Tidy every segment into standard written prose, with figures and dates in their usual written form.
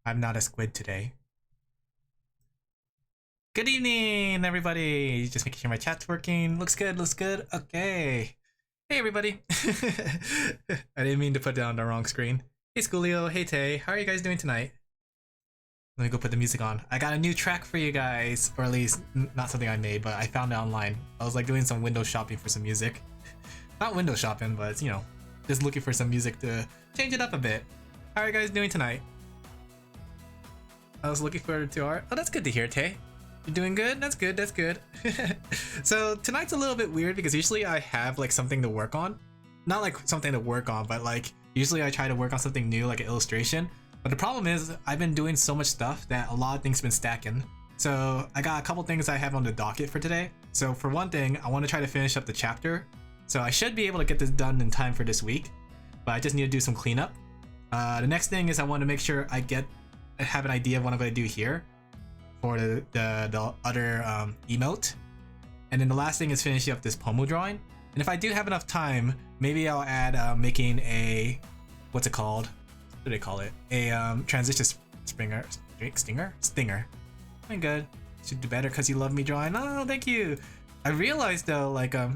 I'm not a squid today. Good evening, everybody. Just making sure my chat's working. Looks good, looks good. Okay. Hey, everybody. I didn't mean to put down the wrong screen. Hey, Schoolio. Hey, Tay. How are you guys doing tonight? Let me go put the music on. I got a new track for you guys, or at least not something I made, but I found it online. I was like doing some window shopping for some music. Not window shopping, but you know, just looking for some music to change it up a bit. How are you guys doing tonight? I was looking forward to our... Oh, that's good to hear, Tay. You're doing good? That's good, that's good. So tonight's a little bit weird because usually I have like something to work on. Not like something to work on, but like usually I try to work on something new, like an illustration. But the problem is I've been doing so much stuff that a lot of things have been stacking. So I got a couple things I have on the docket for today. So for one thing, I want to try to finish up the chapter. So I should be able to get this done in time for this week, but I just need to do some cleanup. The next thing is I want to make sure I have an idea of what I'm going to do here for the other emote. And then the last thing is finishing up this Pomo drawing. And if I do have enough time, maybe I'll add making a, what's it called? What do they call it? A transition stinger. I'm good. Should do better because you love me drawing. Oh, thank you. I realized though, like I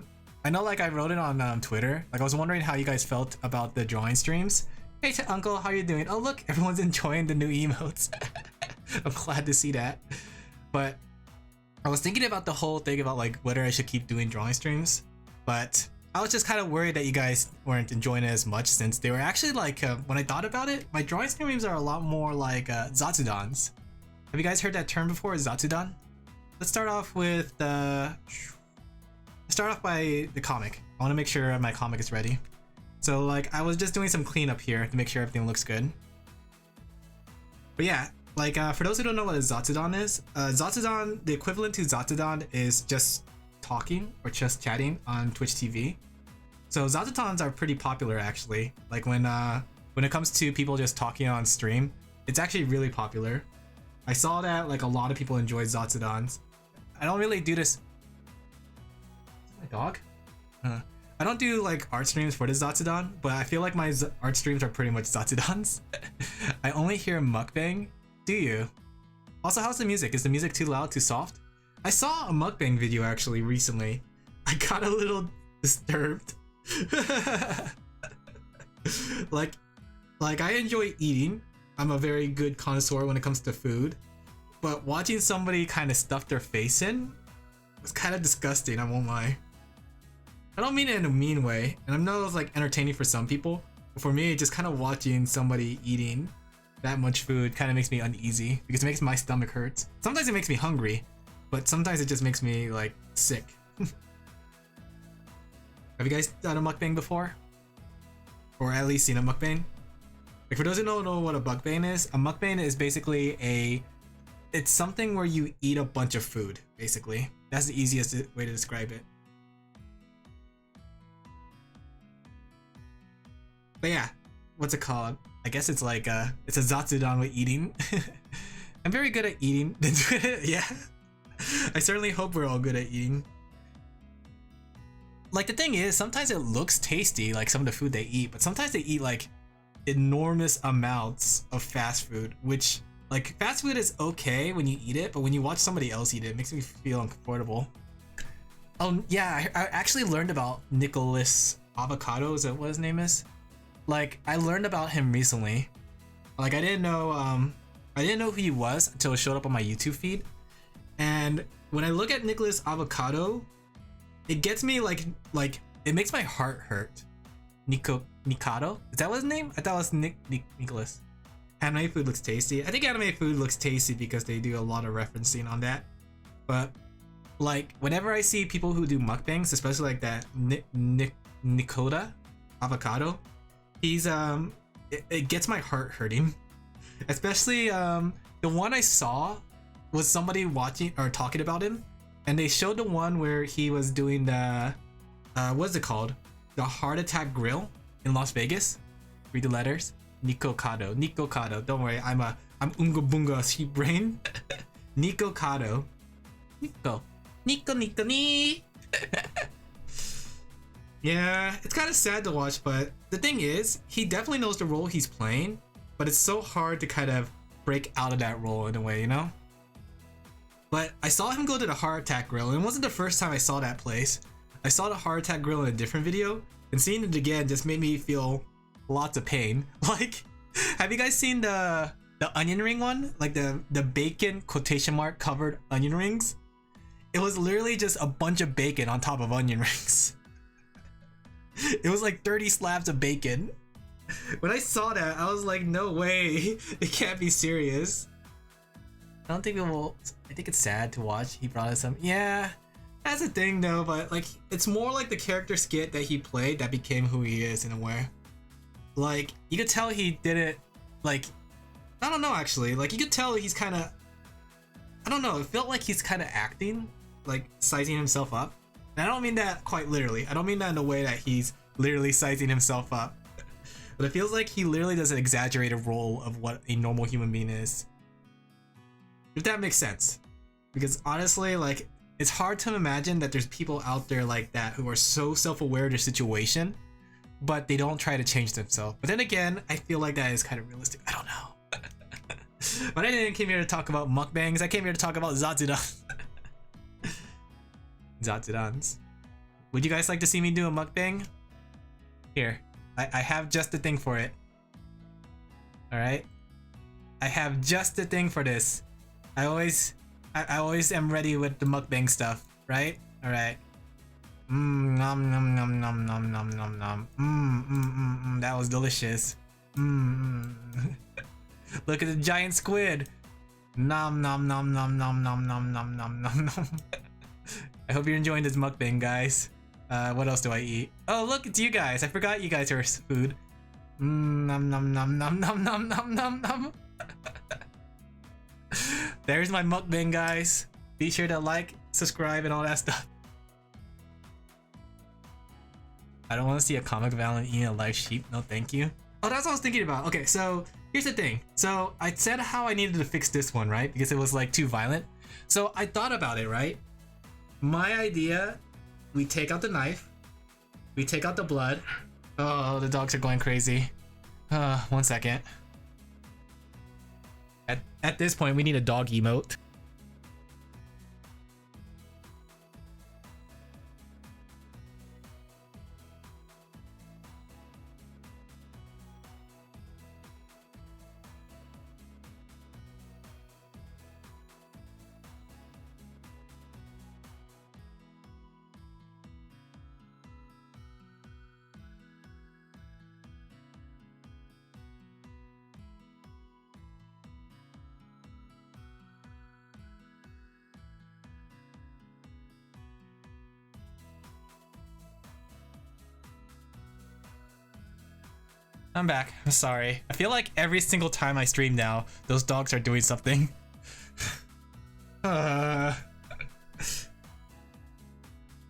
know like I wrote it on Twitter. Like I was wondering how you guys felt about the drawing streams. Hey Uncle, how you doing? Oh look, everyone's enjoying the new emotes. I'm glad to see that. But I was thinking about the whole thing about like whether I should keep doing drawing streams, but I was just kind of worried that you guys weren't enjoying it as much since they were actually like when I thought about it, my drawing streams are a lot more like zatsudans. Have you guys heard that term before, zatsudan? Let's start off with by the comic. I want to make sure my comic is ready. So like I was just doing some cleanup here to make sure everything looks good. But yeah, like for those who don't know what a zatsudan is, zatsudan, the equivalent to zatsudan is just talking or just chatting on Twitch TV. So zatsudans are pretty popular actually. Like when it comes to people just talking on stream, it's actually really popular. I saw that like a lot of people enjoy zatsudans. I don't really do this. Is that my dog? I don't do like art streams for the Zatsudan, but I feel like my art streams are pretty much Zatsudans. I only hear mukbang. Do you? Also, how's the music? Is the music too loud, too soft? I saw a mukbang video actually recently. I got a little disturbed. like I enjoy eating. I'm a very good connoisseur when it comes to food. But watching somebody kind of stuff their face in was kind of disgusting, I won't lie. I don't mean it in a mean way, and I know it's like entertaining for some people, but for me, just kind of watching somebody eating that much food kind of makes me uneasy because it makes my stomach hurt. Sometimes it makes me hungry, but sometimes it just makes me like sick. Have you guys done a mukbang before? Or at least seen a mukbang? Like for those who don't know what a mukbang is, a mukbang is basically it's something where you eat a bunch of food, basically. That's the easiest way to describe it. But yeah, what's it called? I guess it's like it's a zatsudan with eating. I'm very good at eating. Yeah, I certainly hope we're all good at eating. Like the thing is, sometimes it looks tasty, like some of the food they eat, but sometimes they eat like enormous amounts of fast food, which like fast food is okay when you eat it, but when you watch somebody else eat it, it makes me feel uncomfortable. Yeah, I actually learned about Nicholas Avocado. Is that what his name is? Like I learned about him recently. Like I didn't know who he was until it showed up on my YouTube feed. And when I look at Nicholas Avocado, it gets me like it makes my heart hurt. Nikado? Is that what his name? I thought it was Nicholas. Anime food looks tasty. I think anime food looks tasty because they do a lot of referencing on that. But like whenever I see people who do mukbangs, especially like that Nikoda Avocado, he's it gets my heart hurting. Especially the one I saw was somebody watching or talking about him, and they showed the one where he was doing the what's it called? The heart attack grill in Las Vegas. Read the letters. Nico Kado. Don't worry, I'm Unga Bunga sheep brain. Nico Kado. Nico. Yeah, it's kind of sad to watch, but the thing is, he definitely knows the role he's playing, but it's so hard to kind of break out of that role in a way, you know? But I saw him go to the Heart Attack Grill, and it wasn't the first time I saw that place. I saw the Heart Attack Grill in a different video, and seeing it again just made me feel lots of pain. Like, have you guys seen the onion ring one? Like the bacon quotation mark covered onion rings? It was literally just a bunch of bacon on top of onion rings. It was like 30 slabs of bacon. When I saw that, I was like, no way. It can't be serious. I don't think it will. I think it's sad to watch. He brought us some. Yeah, that's a thing though, but like, it's more like the character skit that he played that became who he is in a way. Like, you could tell he did it, like, I don't know actually. Like, you could tell he's kind of, I don't know, it felt like he's kind of acting, like sizing himself up. And I don't mean that quite literally. I don't mean that in a way that he's literally sizing himself up. But it feels like he literally does an exaggerated role of what a normal human being is. If that makes sense. Because honestly, like, it's hard to imagine that there's people out there like that who are so self-aware of their situation, but they don't try to change themselves. But then again, I feel like that is kind of realistic. I don't know. But I didn't came here to talk about mukbangs. I came here to talk about Zatsudan. Zatsudans. Would you guys like to see me do a mukbang? Here. I have just the thing for it. Alright? I have just the thing for this. I always am ready with the mukbang stuff, right? Alright. Nom nom nom nom nom nom nom nom. That was delicious. Look at the giant squid. Nom nom nom nom nom nom nom nom nom nom nom. I hope you're enjoying this mukbang, guys. What else do I eat? Oh, look, it's you guys. I forgot you guys are food. Nom nom nom nom nom nom nom nom nom. There's my mukbang, guys. Be sure to like, subscribe, and all that stuff. I don't want to see a comic villain eating a live sheep. No, thank you. Oh, that's what I was thinking about. Okay, so here's the thing. So I said how I needed to fix this one, right? Because it was like too violent. So I thought about it, right? My idea, we take out the knife, we take out the blood. Oh, the dogs are going crazy. 1 second. At this point, we need a dog emote. I'm back. I'm sorry. I feel like every single time I stream now, those dogs are doing something. I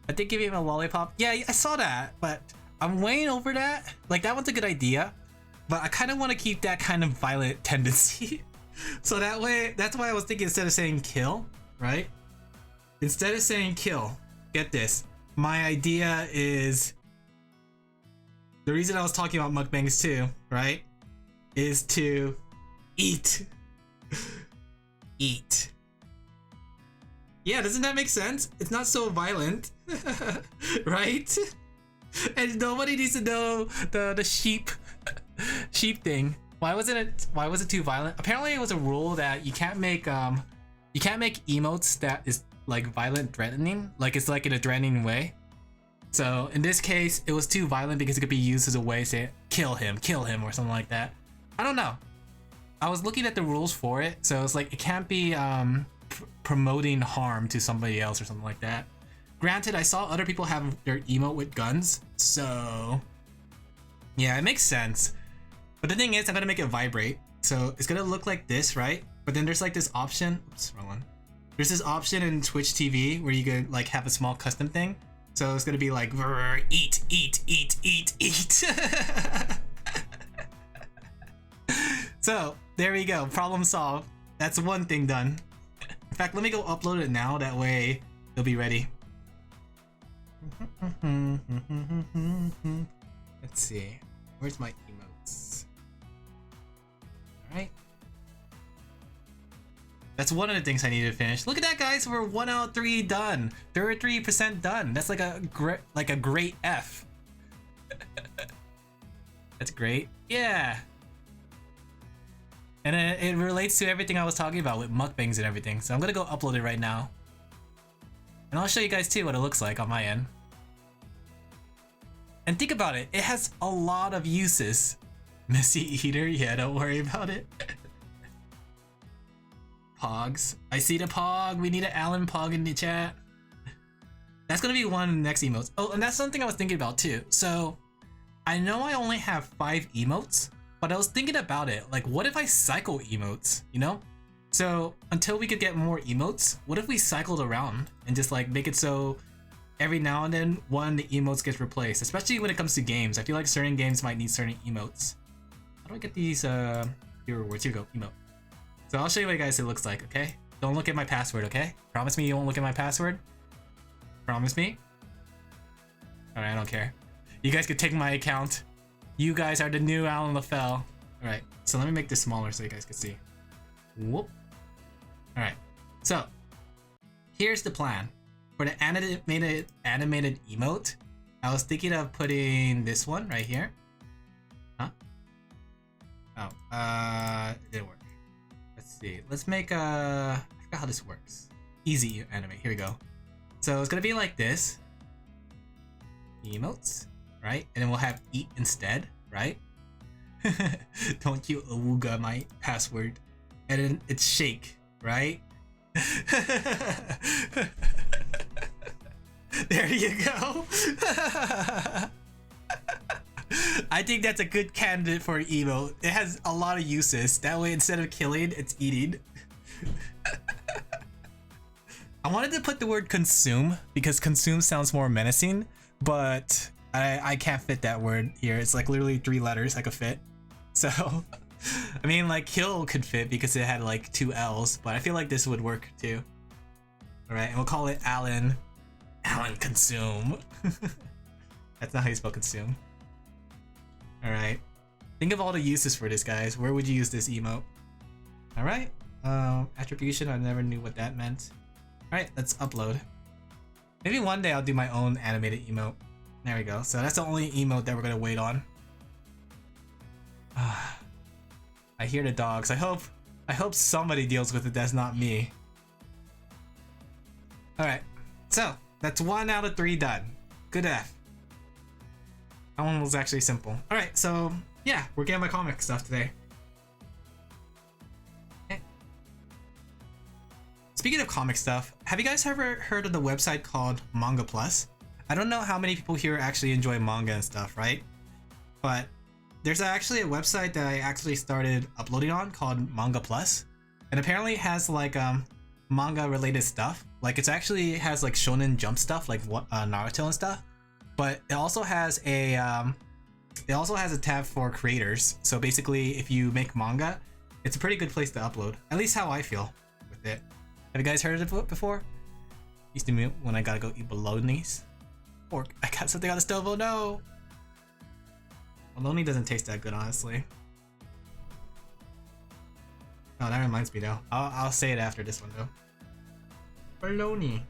think giving him a lollipop. Yeah, I saw that, but I'm weighing over that. Like, that one's a good idea, but I kind of want to keep that kind of violent tendency. So that way, that's why I was thinking instead of saying kill, right? Instead of saying kill, get this. My idea is, the reason I was talking about mukbangs too, right, is to eat. Eat. Yeah, doesn't that make sense? It's not so violent, right? And nobody needs to know the sheep thing. Why was it too violent? Apparently, it was a rule that you can't make emotes that is like violent, threatening. Like, it's like in a threatening way. So in this case, it was too violent because it could be used as a way to say, kill him, or something like that. I don't know. I was looking at the rules for it, so it's like, it can't be promoting harm to somebody else or something like that. Granted, I saw other people have their emote with guns, so yeah, it makes sense. But the thing is, I'm gonna make it vibrate. So it's gonna look like this, right? But then there's like this option, oops, wrong one. There's this option in Twitch TV where you could like have a small custom thing. So it's gonna be like, eat, eat, eat, eat, eat. So there we go, problem solved. That's one thing done. In fact, let me go upload it now, that way it'll be ready. Let's see, where's my emotes? All right. That's one of the things I need to finish. Look at that, guys. We're 1 out of 3 done. 33% done. That's like a great F. That's great. Yeah. And it relates to everything I was talking about with mukbangs and everything. So I'm gonna go upload it right now. And I'll show you guys too what it looks like on my end. And think about it. It has a lot of uses. Messy eater? Yeah, don't worry about it. Pogs. I see the Pog. We need an Alan Pog in the chat. That's gonna be one of the next emotes. Oh, and that's something I was thinking about too. So, I know I only have 5 emotes, but I was thinking about it. Like, what if I cycle emotes, you know? So, until we could get more emotes, what if we cycled around and just like make it so every now and then one of the emotes gets replaced, especially when it comes to games. I feel like certain games might need certain emotes. How do I get these here rewards? Here we go, emote. So I'll show you what guys it looks like, okay? Don't look at my password, okay? Promise me you won't look at my password? Promise me? Alright, I don't care. You guys could take my account. You guys are the new Alan LaFell. Alright, so let me make this smaller so you guys can see. Whoop. Alright, so here's the plan. For the animated emote, I was thinking of putting this one right here. Huh? Oh, it didn't work. Let's see. Let's make I forgot how this works. Easy animate. Here we go. So it's gonna be like this. Emotes, right? And then we'll have eat instead, right? Don't you awooga my password. And then it's shake, right? There you go. I think that's a good candidate for an emote. It has a lot of uses. That way, instead of killing, it's eating. I wanted to put the word consume because consume sounds more menacing, but I can't fit that word here. It's like literally 3 letters I could fit. So, I mean, like kill could fit because it had like 2 L's, but I feel like this would work too. All right, and we'll call it Alan. Alan consume. That's not how you spell consume. All right. Think of all the uses for this, guys. Where would you use this emote? All right. Attribution. I never knew what that meant. All right, let's upload. Maybe one day I'll do my own animated emote. There we go. So that's the only emote that we're gonna wait on. I hear the dogs. I hope somebody deals with it. That's not me. All right. So that's 1 out of 3 done. Good F. That one was actually simple. All right, so yeah, we're getting my comic stuff today. Okay. Speaking of comic stuff, have you guys ever heard of the website called Manga Plus? I don't know how many people here actually enjoy manga and stuff, right? But there's actually a website that I actually started uploading on called Manga Plus, and apparently it has like manga related stuff. Like it actually has like Shonen Jump stuff, like Naruto and stuff. But it also has a tab for creators. So basically, if you make manga, it's a pretty good place to upload. At least how I feel with it. Have you guys heard of it before? Used to me when I gotta go eat bolognese. Or I got something on the stove. Oh no! Bologna doesn't taste that good, honestly. Oh, that reminds me though. I'll say it after this one though. Bologna.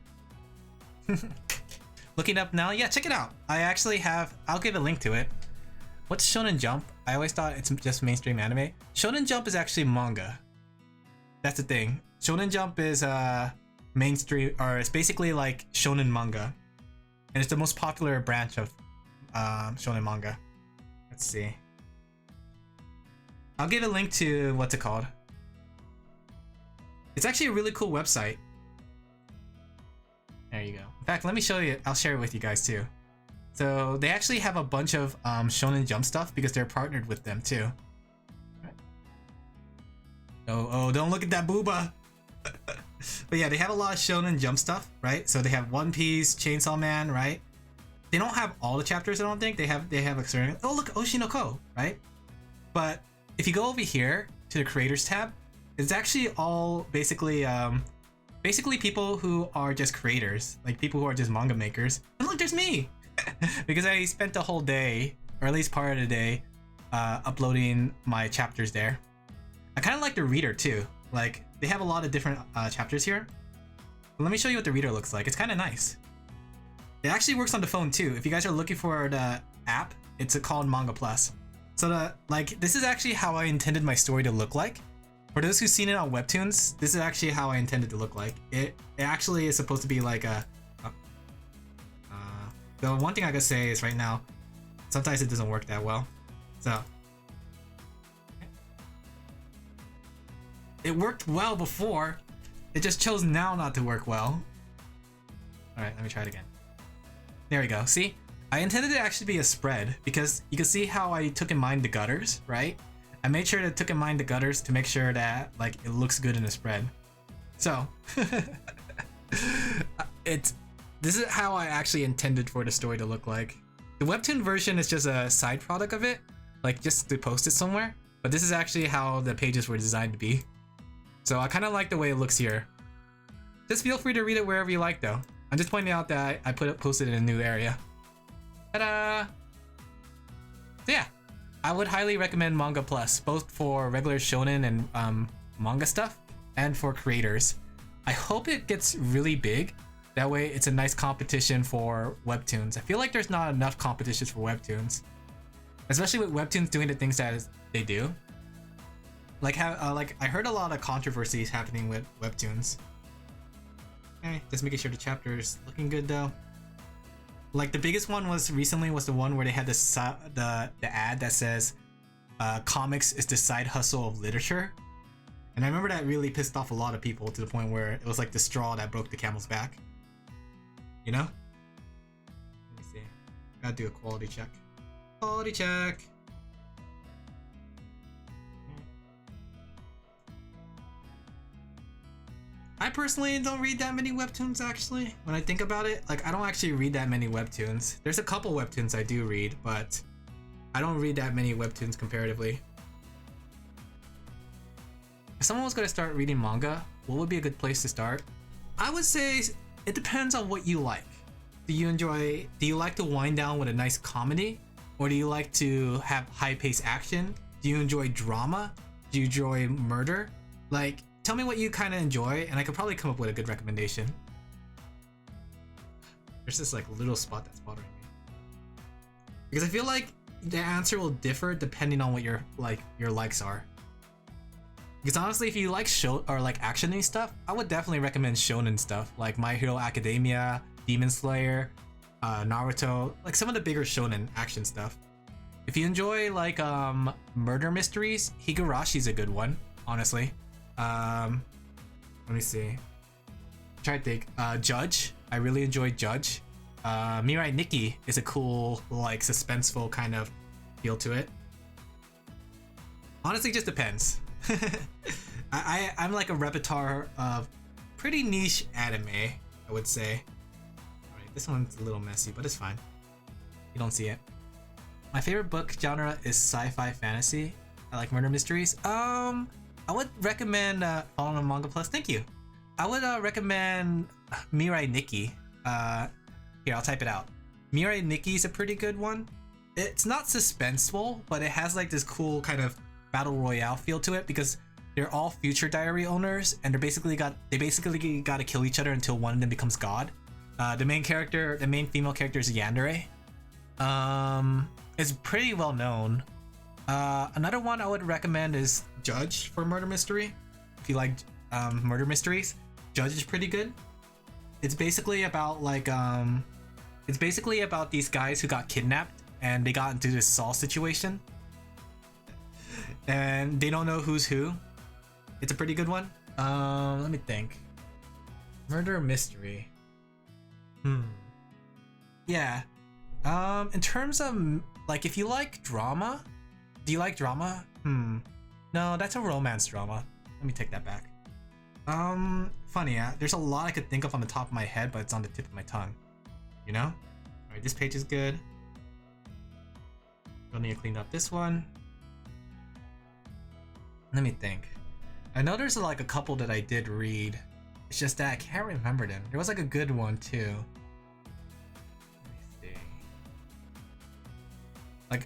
Looking up now, yeah, check it out. I actually have, I'll give a link to it. What's Shonen Jump? I always thought it's just mainstream anime. Shonen Jump is actually manga. That's the thing. Shonen Jump is mainstream, or it's basically like shonen manga. And it's the most popular branch of shonen manga. Let's see. I'll give a link to what's it called. It's actually a really cool website. There you go. In fact, let me show you. I'll share it with you guys too. So they actually have a bunch of Shonen Jump stuff because they're partnered with them too. Right. Oh, don't look at that booba. But yeah, they have a lot of Shonen Jump stuff, right? So they have One Piece, Chainsaw Man, right? They don't have all the chapters, I don't think. They have a certain. Oh look, Oshinoko, right? But if you go over here to the Creators tab, it's actually all basically people who are just creators, like people who are just manga makers. And look, there's me! Because I spent the whole day, or at least part of the day, uploading my chapters there. I kind of like the reader too. Like, they have a lot of different chapters here. But let me show you what the reader looks like. It's kind of nice. It actually works on the phone too. If you guys are looking for the app, it's called Manga Plus. So this is actually how I intended my story to look like. For those who've seen it on Webtoons, this is actually how I intended to look like. It actually is supposed to be like the one thing I gotta say is right now, sometimes it doesn't work that well. So it worked well before. It just chose now not to work well. Alright, let me try it again. There we go. See? I intended it to actually be a spread because you can see how I took in mind the gutters, right? I made sure to took in mind the gutters to make sure that like it looks good in a spread. So this is how I actually intended for the story to look like. The Webtoon version is just a side product of it, like just to post it somewhere. But this is actually how the pages were designed to be. So I kind of like the way it looks here. Just feel free to read it wherever you like though. I'm just pointing out that I posted it in a new area. Ta-da! So yeah, I would highly recommend Manga Plus, both for regular shonen and manga stuff, and for creators. I hope it gets really big. That way it's a nice competition for Webtoons. I feel like there's not enough competitions for Webtoons. Especially with Webtoons doing the things that they do. Like I heard a lot of controversies happening with Webtoons. Okay, just making sure the chapter is looking good though. Like the biggest one was recently was the one where they had the ad that says comics is the side hustle of literature. And I remember that really pissed off a lot of people to the point where it was like the straw that broke the camel's back. You know? Let me see. Gotta do a quality check. Quality check. I personally don't read that many Webtoons actually. When I think about it, like I don't actually read that many Webtoons. There's a couple Webtoons I do read, but I don't read that many Webtoons comparatively. If someone was going to start reading manga, what would be a good place to start? I would say it depends on what you like. Do you like to wind down with a nice comedy? Or do you like to have high-paced action? Do you enjoy drama? Do you enjoy murder? Like, tell me what you kind of enjoy, and I could probably come up with a good recommendation. There's this like little spot that's bothering me. Because I feel like the answer will differ depending on what your likes are. Because honestly, if you like show or like action-y stuff, I would definitely recommend shonen stuff like My Hero Academia, Demon Slayer, Naruto, like some of the bigger shonen action stuff. If you enjoy like murder mysteries, Higurashi's a good one, honestly. Let me see. Try to think. Judge. I really enjoy Judge. Mirai Nikki is a cool, like, suspenseful kind of feel to it. Honestly, just depends. I'm like a repertoire of pretty niche anime, I would say. Alright, this one's a little messy, but it's fine. You don't see it. My favorite book genre is sci-fi fantasy. I like murder mysteries. I would recommend on Manga Plus. Thank you. I would recommend Mirai Nikki. Here, I'll type it out. Mirai Nikki is a pretty good one. It's not suspenseful, but it has like this cool kind of battle royale feel to it because they're all future diary owners and they basically got to kill each other until one of them becomes god. The main female character is Yandere. It's pretty well known. Another one I would recommend is Judge for murder mystery. If you like murder mysteries, Judge is pretty good. It's basically about like these guys who got kidnapped and they got into this Saul situation and they don't know who's who. It's a pretty good one. Let me think. Murder mystery. Yeah. In terms of like, if you like drama, do you like drama? No, that's a romance drama. Let me take that back. Funny, yeah. There's a lot I could think of on the top of my head, but it's on the tip of my tongue. You know? Alright, this page is good. Don't need to clean up this one. Let me think. I know there's like a couple that I did read. It's just that I can't remember them. There was like a good one too. Let me see. Like,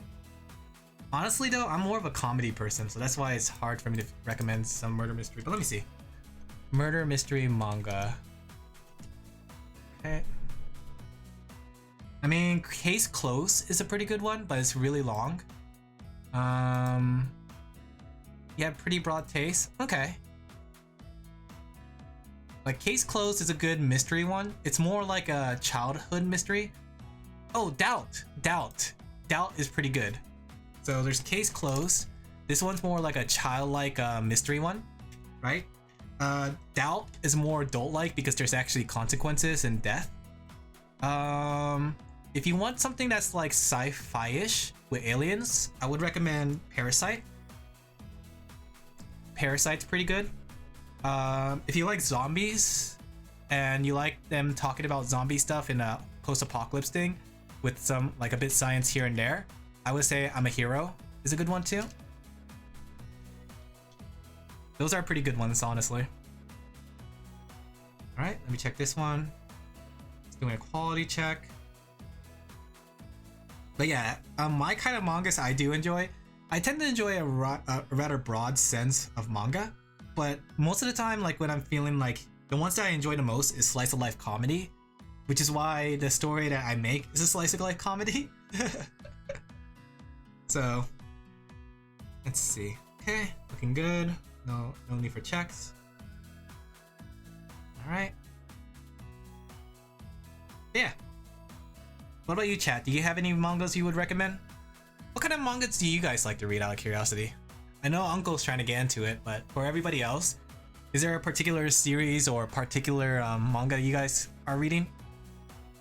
Honestly though, I'm more of a comedy person, so that's why it's hard for me to recommend some murder mystery. But let me see. Murder mystery manga. Okay. I mean, Case Close is a pretty good one, but it's really long. Yeah, pretty broad taste. Okay. Like, Case Closed is a good mystery one. It's more like a childhood mystery. Oh, Doubt is pretty good. So there's Case Closed. This one's more like a childlike mystery one, right? Doubt is more adult-like because there's actually consequences and death. If you want something that's like sci-fi-ish with aliens, I would recommend Parasite. Parasite's pretty good. If you like zombies and you like them talking about zombie stuff in a post-apocalypse thing with some like a bit science here and there, I would say I'm a Hero is a good one too. Those are pretty good ones, honestly. All right, let me check this one. It's doing a quality check. But yeah, my kind of mangas I do enjoy. I tend to enjoy a rather broad sense of manga, but most of the time, like when I'm feeling like the ones that I enjoy the most is slice of life comedy, which is why the story that I make is a slice of life comedy. So let's see. Okay, looking good. No need for checks. All right. Yeah. What about you, chat? Do you have any mangas you would recommend? What kind of mangas do you guys like to read out of curiosity? I know Uncle's trying to get into it, but for everybody else, is there a particular series or particular manga you guys are reading?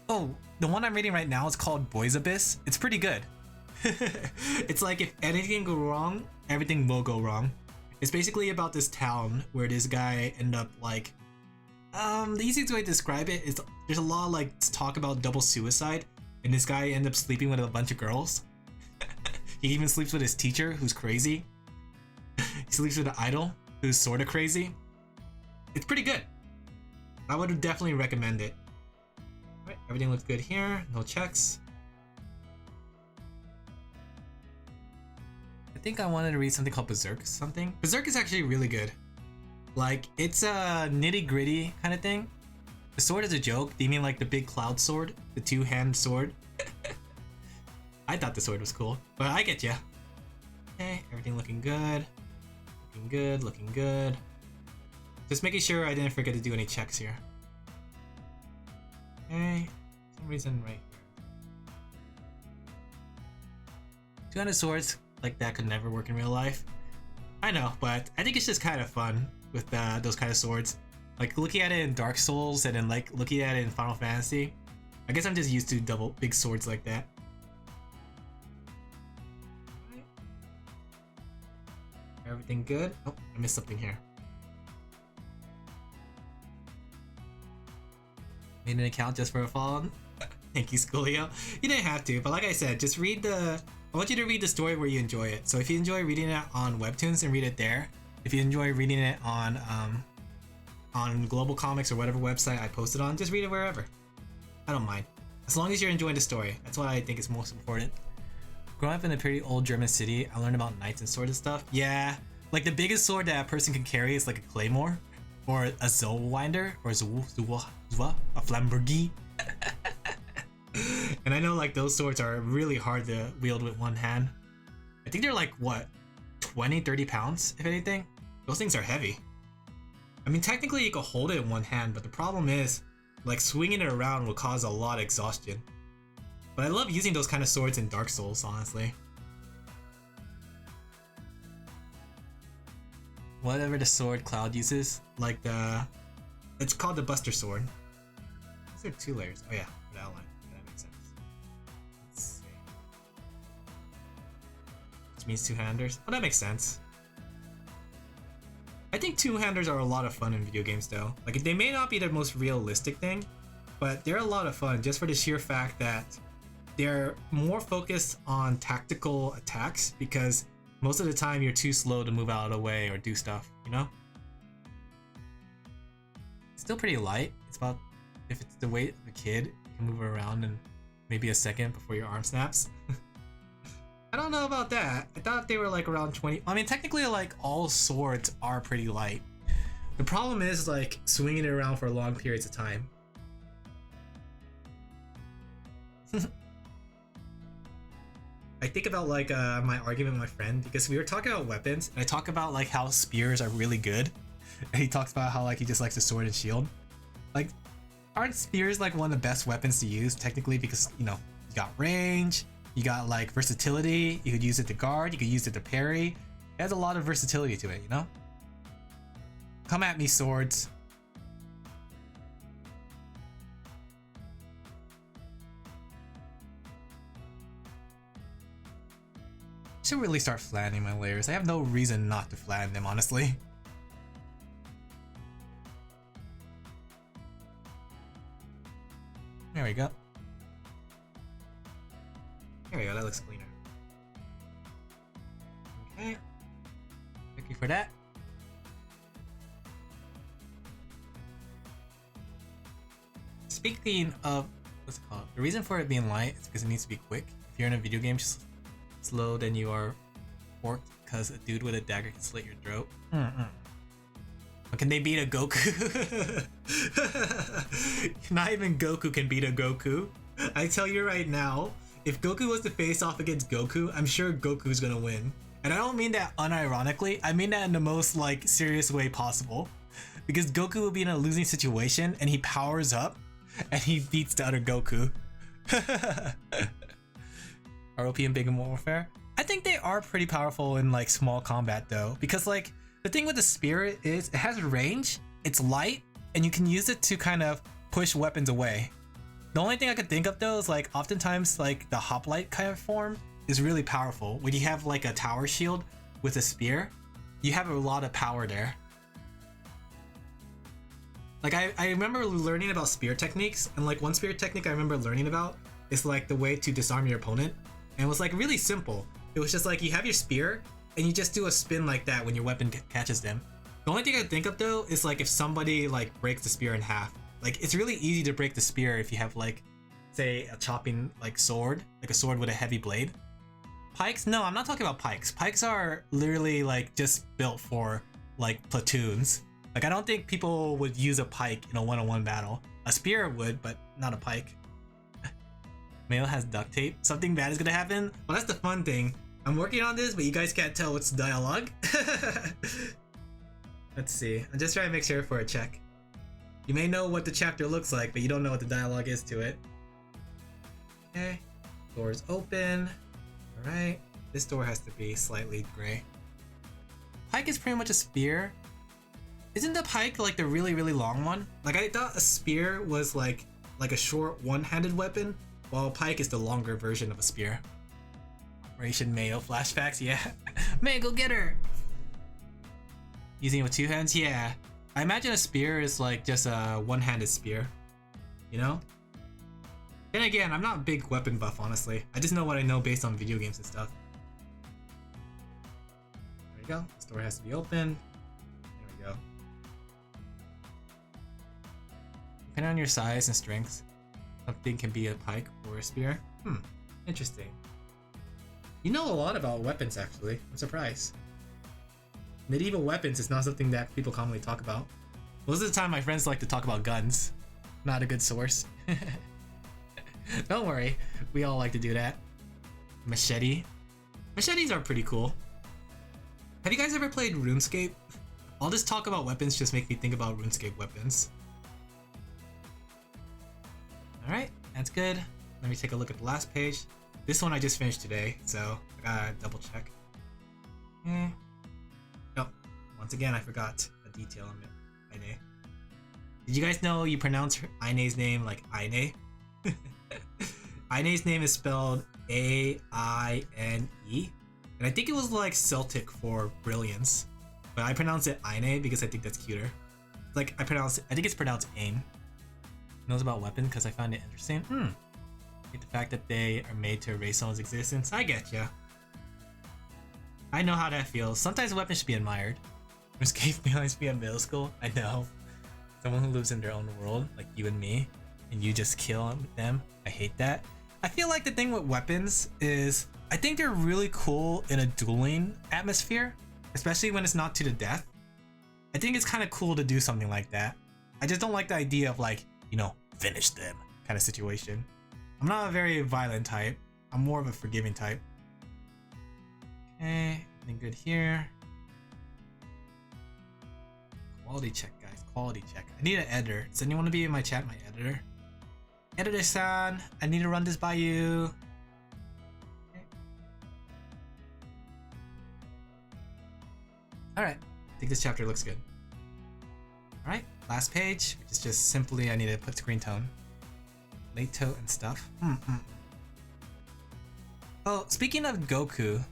Oh, the one I'm reading right now is called Boys Abyss. It's pretty good. It's like if anything go wrong, everything will go wrong. It's basically about this town where this guy ended up like... the easiest way to describe it is there's a lot of like talk about double suicide, and this guy ended up sleeping with a bunch of girls. He even sleeps with his teacher, who's crazy. He sleeps with an idol, who's sort of crazy. It's pretty good. I would definitely recommend it. Alright, everything looks good here. No checks. I think I wanted to read something called Berserk something. Berserk is actually really good. Like, it's a nitty-gritty kind of thing. The sword is a joke. Do you mean like the big cloud sword? The two-hand sword? I thought the sword was cool, but I get ya. Okay, everything looking good. Looking good, looking good. Just making sure I didn't forget to do any checks here. Okay, for some reason right here. Two-handed swords like that could never work in real life. I know, but I think it's just kind of fun with those kind of swords. Like looking at it in Dark Souls and then like looking at it in Final Fantasy. I guess I'm just used to double big swords like that. Everything good? Oh, I missed something here. Made an account just for a follow. Thank you, Scolio. You didn't have to, but like I said, just read the... I want you to read the story where you enjoy it. So if you enjoy reading it on Webtoons, then read it there. If you enjoy reading it on Global Comics or whatever website I posted on, just read it wherever. I don't mind. As long as you're enjoying the story. That's what I think is most important. Growing up in a pretty old German city, I learned about knights and swords and stuff. Yeah, like the biggest sword that a person can carry is like a claymore, or a Zolwinder, or a Flambergi. And I know like those swords are really hard to wield with one hand. I think they're like, what, 20-30 pounds, if anything? Those things are heavy. I mean, technically you could hold it in one hand, but the problem is, like swinging it around will cause a lot of exhaustion. But I love using those kind of swords in Dark Souls, honestly. Whatever the sword Cloud uses, like it's called the Buster Sword. Is there 2 layers? Oh yeah, for the outline. That makes sense. Let's see. Which means two-handers. Oh, that makes sense. I think two-handers are a lot of fun in video games though. Like, they may not be the most realistic thing, but they're a lot of fun just for the sheer fact that they're more focused on tactical attacks because most of the time you're too slow to move out of the way or do stuff, you know? It's still pretty light. It's about, if it's the weight of a kid, you can move it around in maybe a second before your arm snaps. I I don't know about that. I thought they were like around 20. I mean, technically, like all swords are pretty light. The problem is like swinging it around for long periods of time. I think about like my argument with my friend because we were talking about weapons and I talk about like how spears are really good and he talks about how like he just likes the sword and shield. Like, aren't spears like one of the best weapons to use technically because, you know, you got range, you got like versatility, you could use it to guard, you could use it to parry. It has a lot of versatility to it, you know? Come at me, swords. Should really start flattening my layers. I have no reason not to flatten them, honestly. There we go. There we go, that looks cleaner. Okay. Thank you for that. Speaking of, what's it called? The reason for it being light is because it needs to be quick. If you're in a video game, just slow, then you are forked because a dude with a dagger can slit your throat. But can they beat a Goku? Not even Goku can beat a Goku. I tell you right now, if Goku was to face off against Goku, I'm sure Goku's gonna win. And I don't mean that unironically, I mean that in the most like serious way possible. Because Goku will be in a losing situation and he powers up and he beats the other Goku. ROP and Big Warfare? I think they are pretty powerful in like small combat though, because like the thing with the spear is it has range, it's light, and you can use it to kind of push weapons away. The only thing I could think of though is like oftentimes like the hoplite kind of form is really powerful. When you have like a tower shield with a spear, you have a lot of power there. Like I remember learning about spear techniques, and like one spear technique I remember learning about is like the way to disarm your opponent. And it was like really simple. It was just like you have your spear and you just do a spin like that when your weapon catches them. The only thing I think of though is like if somebody like breaks the spear in half. Like it's really easy to break the spear if you have like, say, a chopping like sword, like a sword with a heavy blade. Pikes? No, I'm not talking about pikes. Pikes are literally like just built for like platoons. Like I don't think people would use a pike in a one-on-one battle. A spear would, but not a pike. Mail has duct tape. Something bad is gonna happen? Well, that's the fun thing. I'm working on this, but you guys can't tell what's dialogue. Let's see. I'm just trying to make sure for a check. You may know what the chapter looks like, but you don't know what the dialogue is to it. Okay. Door's open. Alright. This door has to be slightly gray. Pike is pretty much a spear. Isn't the pike like the really, really long one? Like I thought a spear was like a short one-handed weapon, while a pike is the longer version of a spear. Operation Mayo flashbacks, yeah. Man, go get her! Using it with two hands? Yeah. I imagine a spear is like just a one-handed spear. You know? Then again, I'm not a big weapon buff, honestly. I just know what I know based on video games and stuff. There we go. This door has to be open. There we go. Depending on your size and strength, something can be a pike or a spear. Interesting. You know a lot about weapons, actually. I'm surprised. Medieval weapons is not something that people commonly talk about. Most of the time, my friends like to talk about guns. Not a good source. Don't worry, we all like to do that. Machete. Machetes are pretty cool. Have you guys ever played RuneScape? All this talk about weapons just make me think about RuneScape weapons. Alright, that's good. Let me take a look at the last page. This one I just finished today, so I gotta double check. Oh, once again I forgot a detail on it. Aine. Did you guys know you pronounce Aine's name like Aine? Aine's name is spelled A-I-N-E, and I think it was like Celtic for brilliance, but I pronounce it Aine because I think that's cuter. Like I think it's pronounced aim. Knows about weapons because I found it interesting. Like the fact that they are made to erase someone's existence. I get ya. I know how that feels. Sometimes weapons should be admired. Escape reminds me of middle school. I know. Someone who lives in their own world, like you and me, and you just kill them. I hate that. I feel like the thing with weapons is I think they're really cool in a dueling atmosphere, especially when it's not to the death. I think it's kind of cool to do something like that. I just don't like the idea of like, you know, finish them kind of situation. I'm not a very violent type. I'm more of a forgiving type. Okay, anything good here? Quality check, guys. Quality check. I need an editor. Does anyone want to be in my chat, my editor? Editor-san, I need to run this by you. Okay. Alright, I think this chapter looks good. Alright, last page, which is just simply I need to put screen tone. Lato and stuff. Oh, speaking of Goku, do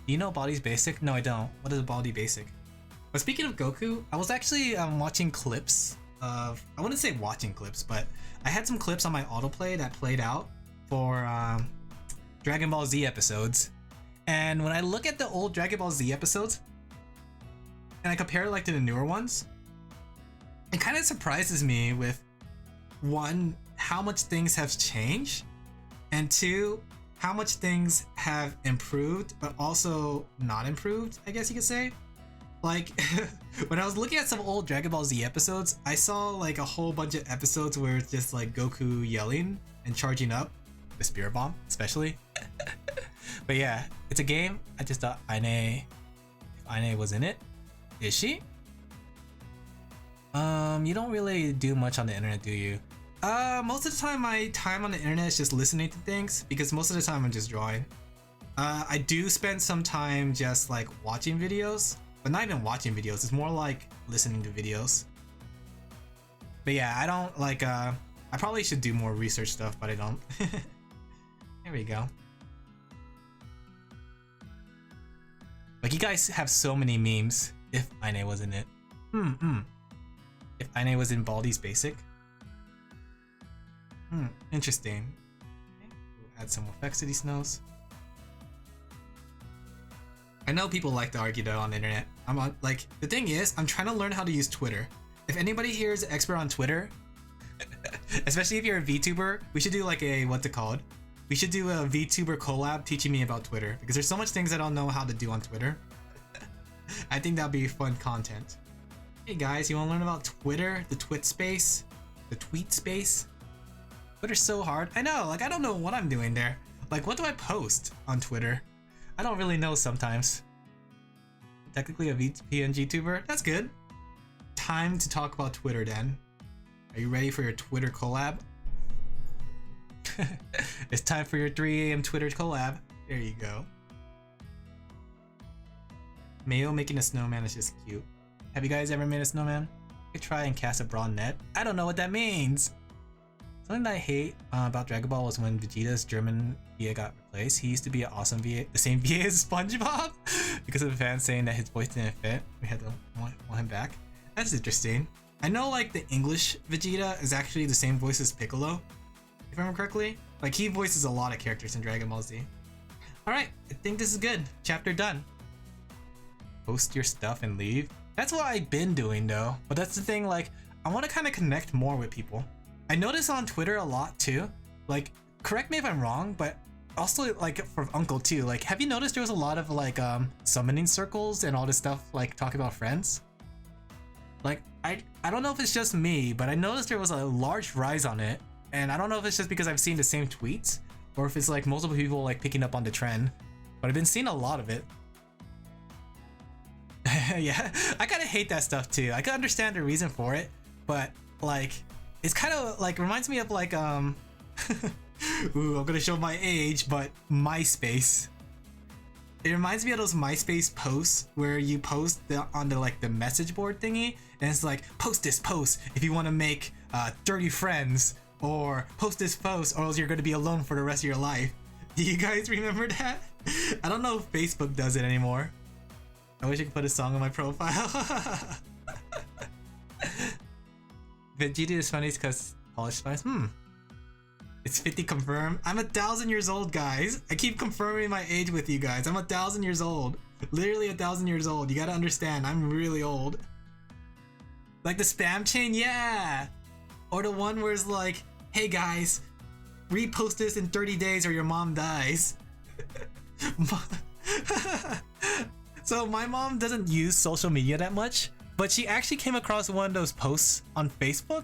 you know Body's Basic? No, I don't. What is Body Basic? But speaking of Goku, I was actually watching clips of, I wouldn't say watching clips, but I had some clips on my autoplay that played out for Dragon Ball Z episodes. And when I look at the old Dragon Ball Z episodes, and I compare it like to the newer ones, it kind of surprises me with, one, how much things have changed, and two, how much things have improved, but also not improved, I guess you could say. Like, when I was looking at some old Dragon Ball Z episodes, I saw like a whole bunch of episodes where it's just like Goku yelling and charging up, the Spirit Bomb especially. But yeah, it's a game. I just thought if Aine was in it. Is she? You don't really do much on the internet, do you? Most of the time my time on the internet is just listening to things, because most of the time I'm just drawing. I do spend some time just like watching videos, but not even watching videos, it's more like listening to videos. But yeah, I don't like, I probably should do more research stuff, but I don't. There we go. Like, you guys have so many memes if Aine was in it. If Aine was in Baldi's Basic. Interesting. Okay. We'll add some effects to these snows. I know people like to argue though on the internet. I'm on, like, the thing is, I'm trying to learn how to use Twitter. If anybody here is an expert on Twitter, especially if you're a VTuber, we should do like a, what's it called? We should do a VTuber collab teaching me about Twitter, because there's so much things I don't know how to do on Twitter. I think that'd be fun content. Hey guys, you want to learn about Twitter? The twit space? The tweet space? Twitter's so hard. I know, like, I don't know what I'm doing there. Like, what do I post on Twitter? I don't really know sometimes. Technically a VPNG tuber? That's good. Time to talk about Twitter then. Are you ready for your Twitter collab? It's time for your 3 AM Twitter collab. There you go. Mayo making a snowman is just cute. Have you guys ever made a snowman? You could try and cast a broad net. I don't know what that means. Something that I hate about Dragon Ball was when Vegeta's German VA got replaced. He used to be an awesome VA, the same VA as SpongeBob, because of the fans saying that his voice didn't fit. We had to want him back. That's interesting. I know like the English Vegeta is actually the same voice as Piccolo, if I remember correctly. Like, he voices a lot of characters in Dragon Ball Z. Alright, I think this is good. Chapter done. Post your stuff and leave. That's what I've been doing though. But that's the thing, like, I want to kind of connect more with people. I notice on Twitter a lot too. Like, correct me if I'm wrong, but also like for Uncle too. Like, have you noticed there was a lot of like summoning circles and all this stuff, like talking about friends? Like, I don't know if it's just me, but I noticed there was a large rise on it. And I don't know if it's just because I've seen the same tweets, or if it's like multiple people like picking up on the trend, but I've been seeing a lot of it. Yeah, I kind of hate that stuff too. I can understand the reason for it, but like, it's kind of like reminds me of like ooh, I'm gonna show my age, but MySpace. It reminds me of those MySpace posts where you post on the like the message board thingy, and it's like, post this post if you want to make 30 friends, or post this post or else you're gonna be alone for the rest of your life. Do you guys remember that? I don't know if Facebook does it anymore. I wish I could put a song on my profile. Vegeta is funny because Polish Spice. It's 50 confirmed. I'm 1,000 years old, guys. I keep confirming my age with you guys. I'm 1,000 years old. Literally 1,000 years old. You gotta understand, I'm really old. Like the spam chain, yeah. Or the one where it's like, hey guys, repost this in 30 days or your mom dies. So my mom doesn't use social media that much, but she actually came across one of those posts on Facebook,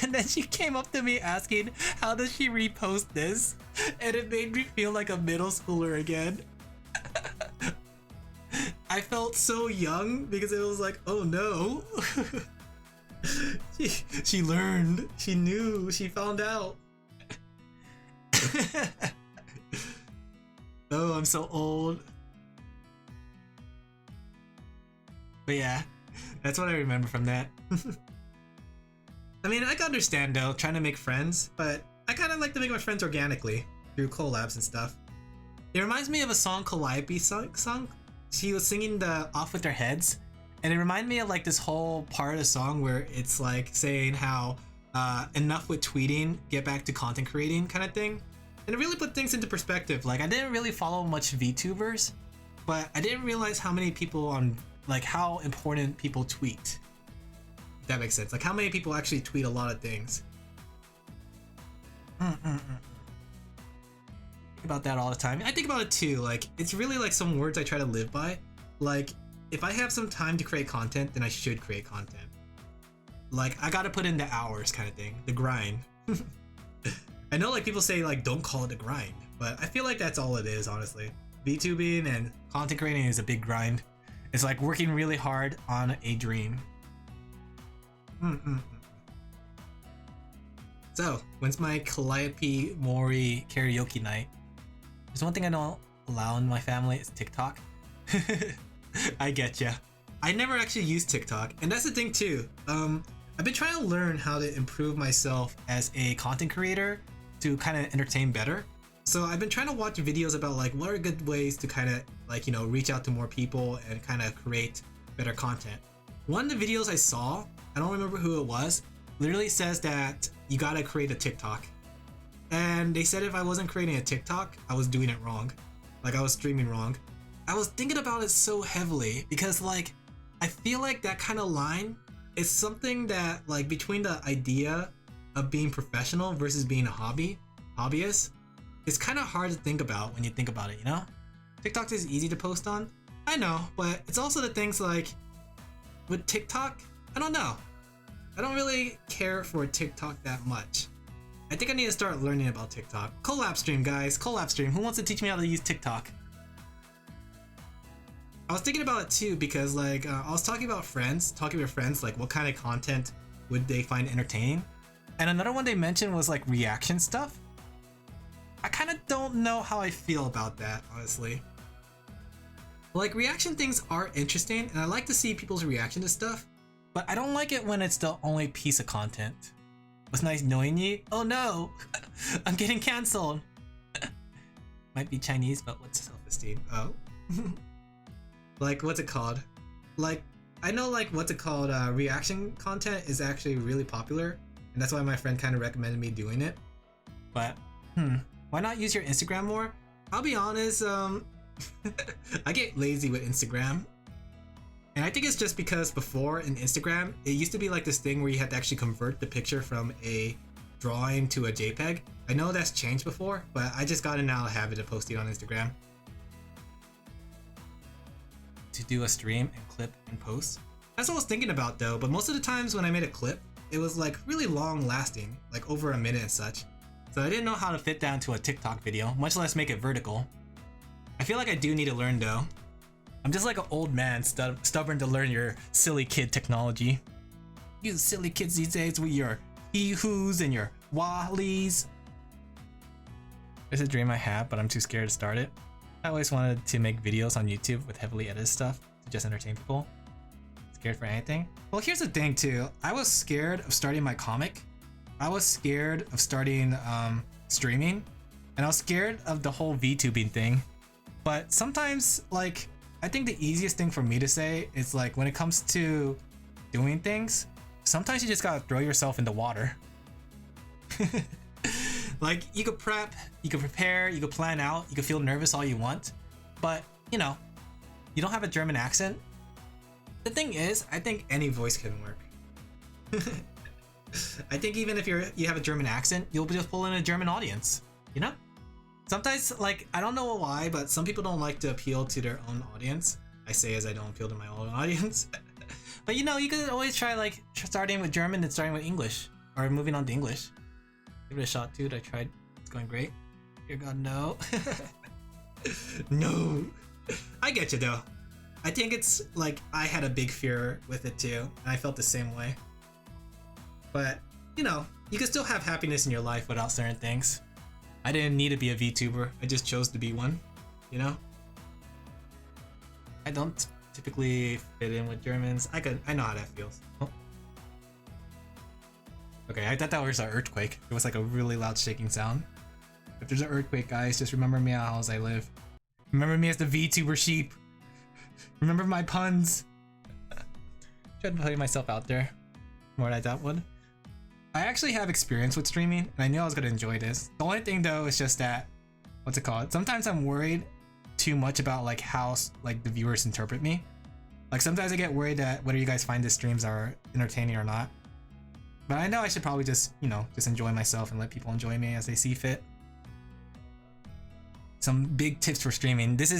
and then she came up to me asking, how does she repost this? And it made me feel like a middle schooler again. I felt so young because it was like, oh no. She learned, she knew, she found out. Oh, I'm so old. But yeah, that's what I remember from that. I mean, I can understand though, trying to make friends, but I kind of like to make my friends organically through collabs and stuff. It reminds me of a song Calliope sung. She was singing the Off With Their Heads, and it reminded me of like this whole part of the song where it's like saying how enough with tweeting, get back to content creating kind of thing. And it really put things into perspective. Like, I didn't really follow much VTubers, but I didn't realize how many people on, like, how important people tweet. If that makes sense. Like, how many people actually tweet a lot of things. Think about that all the time. I think about it too. Like, it's really like some words I try to live by. Like, if I have some time to create content, then I should create content. Like, I gotta put in the hours kind of thing. The grind. I know like people say like don't call it a grind, but I feel like that's all it is, honestly. VTubing and content creating is a big grind. It's like working really hard on a dream. So, when's my Calliope Mori karaoke night? There's one thing I don't allow in my family, is TikTok. I get ya. I never actually use TikTok, and that's the thing too. I've been trying to learn how to improve myself as a content creator to kind of entertain better. So I've been trying to watch videos about like what are good ways to kind of like, you know, reach out to more people and kind of create better content. One of the videos I saw, I don't remember who it was, literally says that you gotta create a TikTok. And they said if I wasn't creating a TikTok, I was doing it wrong. Like I was streaming wrong. I was thinking about it so heavily because like, I feel like that kind of line is something that like between the idea of being professional versus being a hobbyist, it's kind of hard to think about when you think about it, you know? TikTok is easy to post on, I know, but it's also the things like with TikTok, I don't know. I don't really care for TikTok that much. I think I need to start learning about TikTok. Collab stream, guys, collab stream. Who wants to teach me how to use TikTok? I was thinking about it too because like I was talking with friends like what kind of content would they find entertaining, and another one they mentioned was like reaction stuff. I kind of don't know how I feel about that, honestly. Like reaction things are interesting and I like to see people's reaction to stuff, but I don't like it when it's the only piece of content. It was nice knowing you. Oh no, I'm getting cancelled. Might be Chinese, but what's self-esteem? Oh. Like, what's it called? Like, I know like, what's it called? Reaction content is actually really popular. And that's why my friend kind of recommended me doing it. But, why not use your Instagram more? I'll be honest, I get lazy with Instagram. And I think it's just because before in Instagram, it used to be like this thing where you had to actually convert the picture from a drawing to a JPEG. I know that's changed before, but I just got in now a habit of posting on Instagram. To do a stream and clip and post. That's what I was thinking about though, but most of the times when I made a clip, it was like really long lasting, like over a minute and such. So I didn't know how to fit that into a TikTok video, much less make it vertical. I feel like I do need to learn though. I'm just like an old man stubborn to learn your silly kid technology. You silly kids these days with your hee-hoos and your wallies. It's a dream I have, but I'm too scared to start it. I always wanted to make videos on YouTube with heavily edited stuff to just entertain people. Scared for anything? Well, here's the thing too. I was scared of starting my comic. I was scared of starting streaming. And I was scared of the whole VTubing thing. But sometimes, like, I think the easiest thing for me to say is like when it comes to doing things, sometimes you just gotta throw yourself in the water. Like, you could prep, you could prepare, you could plan out, you could feel nervous all you want, but, you know, you don't have a German accent. The thing is, I think any voice can work. I think even if you have a German accent, you'll just pull in a German audience, you know? Sometimes, like, I don't know why, but some people don't like to appeal to their own audience. I say as I don't appeal to my own audience. But you know, you could always try like starting with German and starting with English, or moving on to English. Give it a shot, dude. I tried. It's going great. Dear God, no. No. I get you though. I think it's like I had a big fear with it too, and I felt the same way. But you know, you can still have happiness in your life without certain things. I didn't need to be a VTuber. I just chose to be one. You know. I don't typically fit in with Germans. I know how that feels. Oh. Okay, I thought that was an earthquake. It was like a really loud shaking sound. If there's an earthquake, guys, just remember me how I live. Remember me as the VTuber sheep. Remember my puns. Tried to put myself out there more than I thought would. I actually have experience with streaming, and I knew I was gonna enjoy this. The only thing though is just that, what's it called? Sometimes I'm worried too much about like how like the viewers interpret me. Like sometimes I get worried that whether you guys find the streams are entertaining or not. But I know I should probably just, you know, just enjoy myself and let people enjoy me as they see fit. Some big tips for streaming. This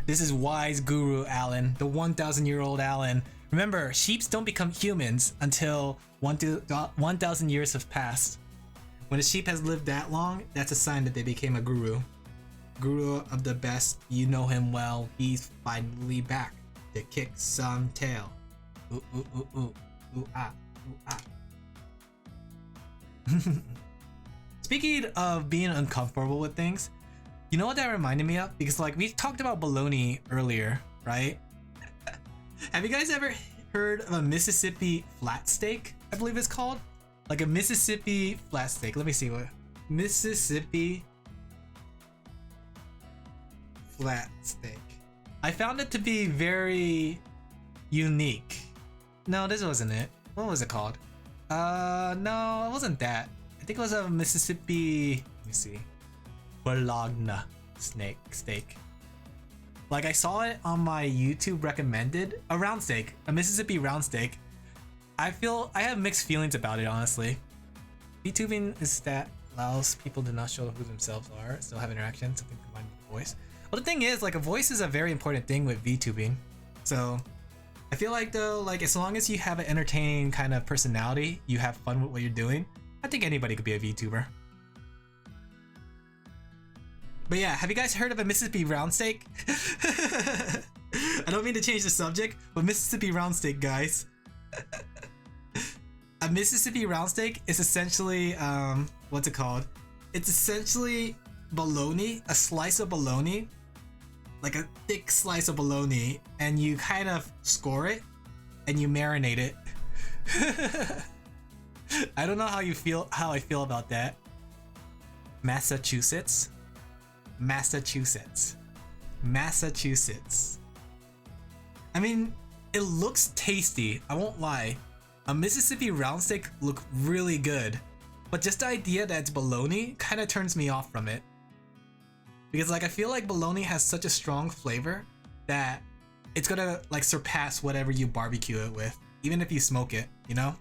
is wise guru Alan, the 1,000-year-old Alan. Remember, sheeps don't become humans until 1,000 years have passed. When a sheep has lived that long, that's a sign that they became a guru. Guru of the best, you know him well. He's finally back to kick some tail. Ooh ooh ooh ooh ooh ah ooh ah. Speaking of being uncomfortable with things, you know what that reminded me of? Because like we talked about bologna earlier, right? Have you guys ever heard of a Mississippi flat steak? I believe it's called. Like a Mississippi flat steak. Let me see what Mississippi flat steak. I found it to be very unique. No, this wasn't it. What was it called? No, it wasn't that. I think it was a Mississippi. Let me see. Bologna steak. Like I saw it on my YouTube recommended. A round steak, a Mississippi round steak. I have mixed feelings about it, honestly. VTubing is that allows people to not show who themselves are, still have interaction, something combined with voice. Well, the thing is, like a voice is a very important thing with VTubing. So I feel like though, like as long as you have an entertaining kind of personality, you have fun with what you're doing, I think anybody could be a VTuber. But yeah, have you guys heard of a Mississippi round steak? I don't mean to change the subject, but Mississippi round steak, guys. A Mississippi round steak is essentially, what's it called? It's essentially bologna, a slice of bologna, like a thick slice of bologna, and you kind of score it and you marinate it. I don't know how I feel about that. Massachusetts. I mean, it looks tasty, I won't lie. A Mississippi round steak look really good, but just the idea that it's bologna kind of turns me off from it. Because like I feel like bologna has such a strong flavor that it's gonna like surpass whatever you barbecue it with, even if you smoke it, you know?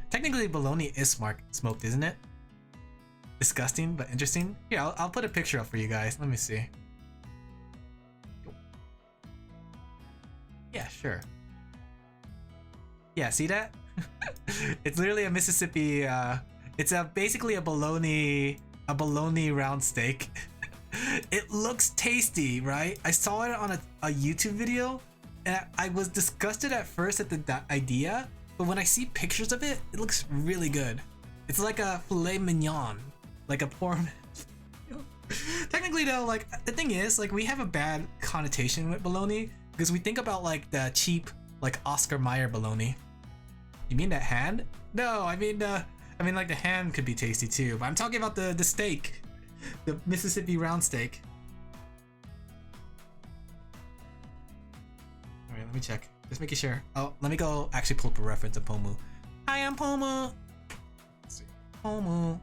Technically bologna is smoked, isn't it? Disgusting, but interesting. Here, I'll put a picture up for you guys. Let me see. Yeah, sure. Yeah, see that? It's literally a Mississippi. It's basically a bologna round steak. It looks tasty, right? I saw it on a YouTube video, and I was disgusted at first at the idea, but when I see pictures of it, it looks really good. It's like a filet mignon. Like a poor technically though, like the thing is, like we have a bad connotation with bologna because we think about like the cheap like Oscar Mayer bologna. You mean that hand? No, I mean like the hand could be tasty too, but I'm talking about the steak, the Mississippi round steak. All right, let me check, just making sure. Oh, let me go actually pull up a reference of Pomu. Hi, I'm Pomu. Let's see. Pomu.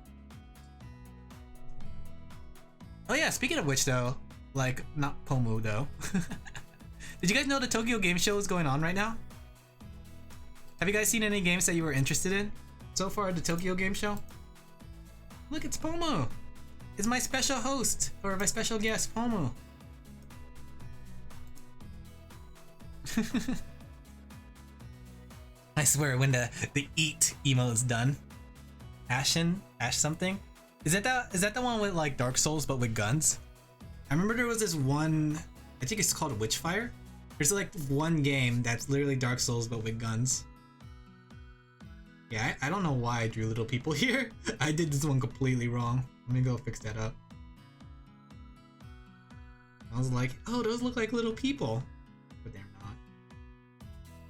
Oh yeah, speaking of which though, like not Pomu though. Did you guys know the Tokyo Game Show is going on right now? Have you guys seen any games that you were interested in so far at the Tokyo Game Show? Look, it's Pomu. is my special host, or my special guest, Pomu. I swear, when the eat emo is done, Ash something, is that the one with like Dark Souls but with guns? I remember there was this one, I think it's called Witchfire. There's like one game that's literally Dark Souls but with guns. Yeah, I don't know why I drew little people here. I did this one completely wrong. Let me go fix that up. I was like, oh, those look like little people. But they're not.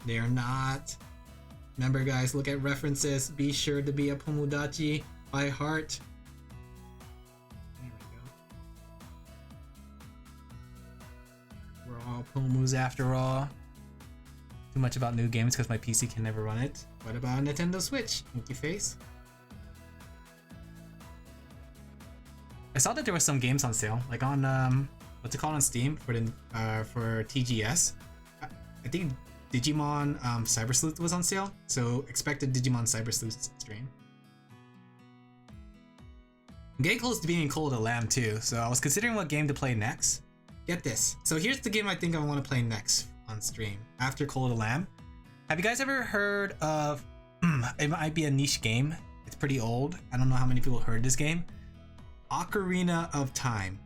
They're not. Remember guys, look at references. Be sure to be a Pomudachi by heart. There we go. We're all Pomus after all. Too much about new games because my PC can never run it. What about a Nintendo Switch? Inky face. I saw that there were some games on sale, like on what's it called on Steam for the for TGS. I think Digimon Cyber Sleuth was on sale, so expect a Digimon Cyber Sleuth stream. I'm getting close to being Call of the Lamb too, so I was considering what game to play next. Get this. So here's the game I think I want to play next on stream after Call of the Lamb. Have you guys ever heard of? It might be a niche game. It's pretty old. I don't know how many people heard this game. Ocarina of Time.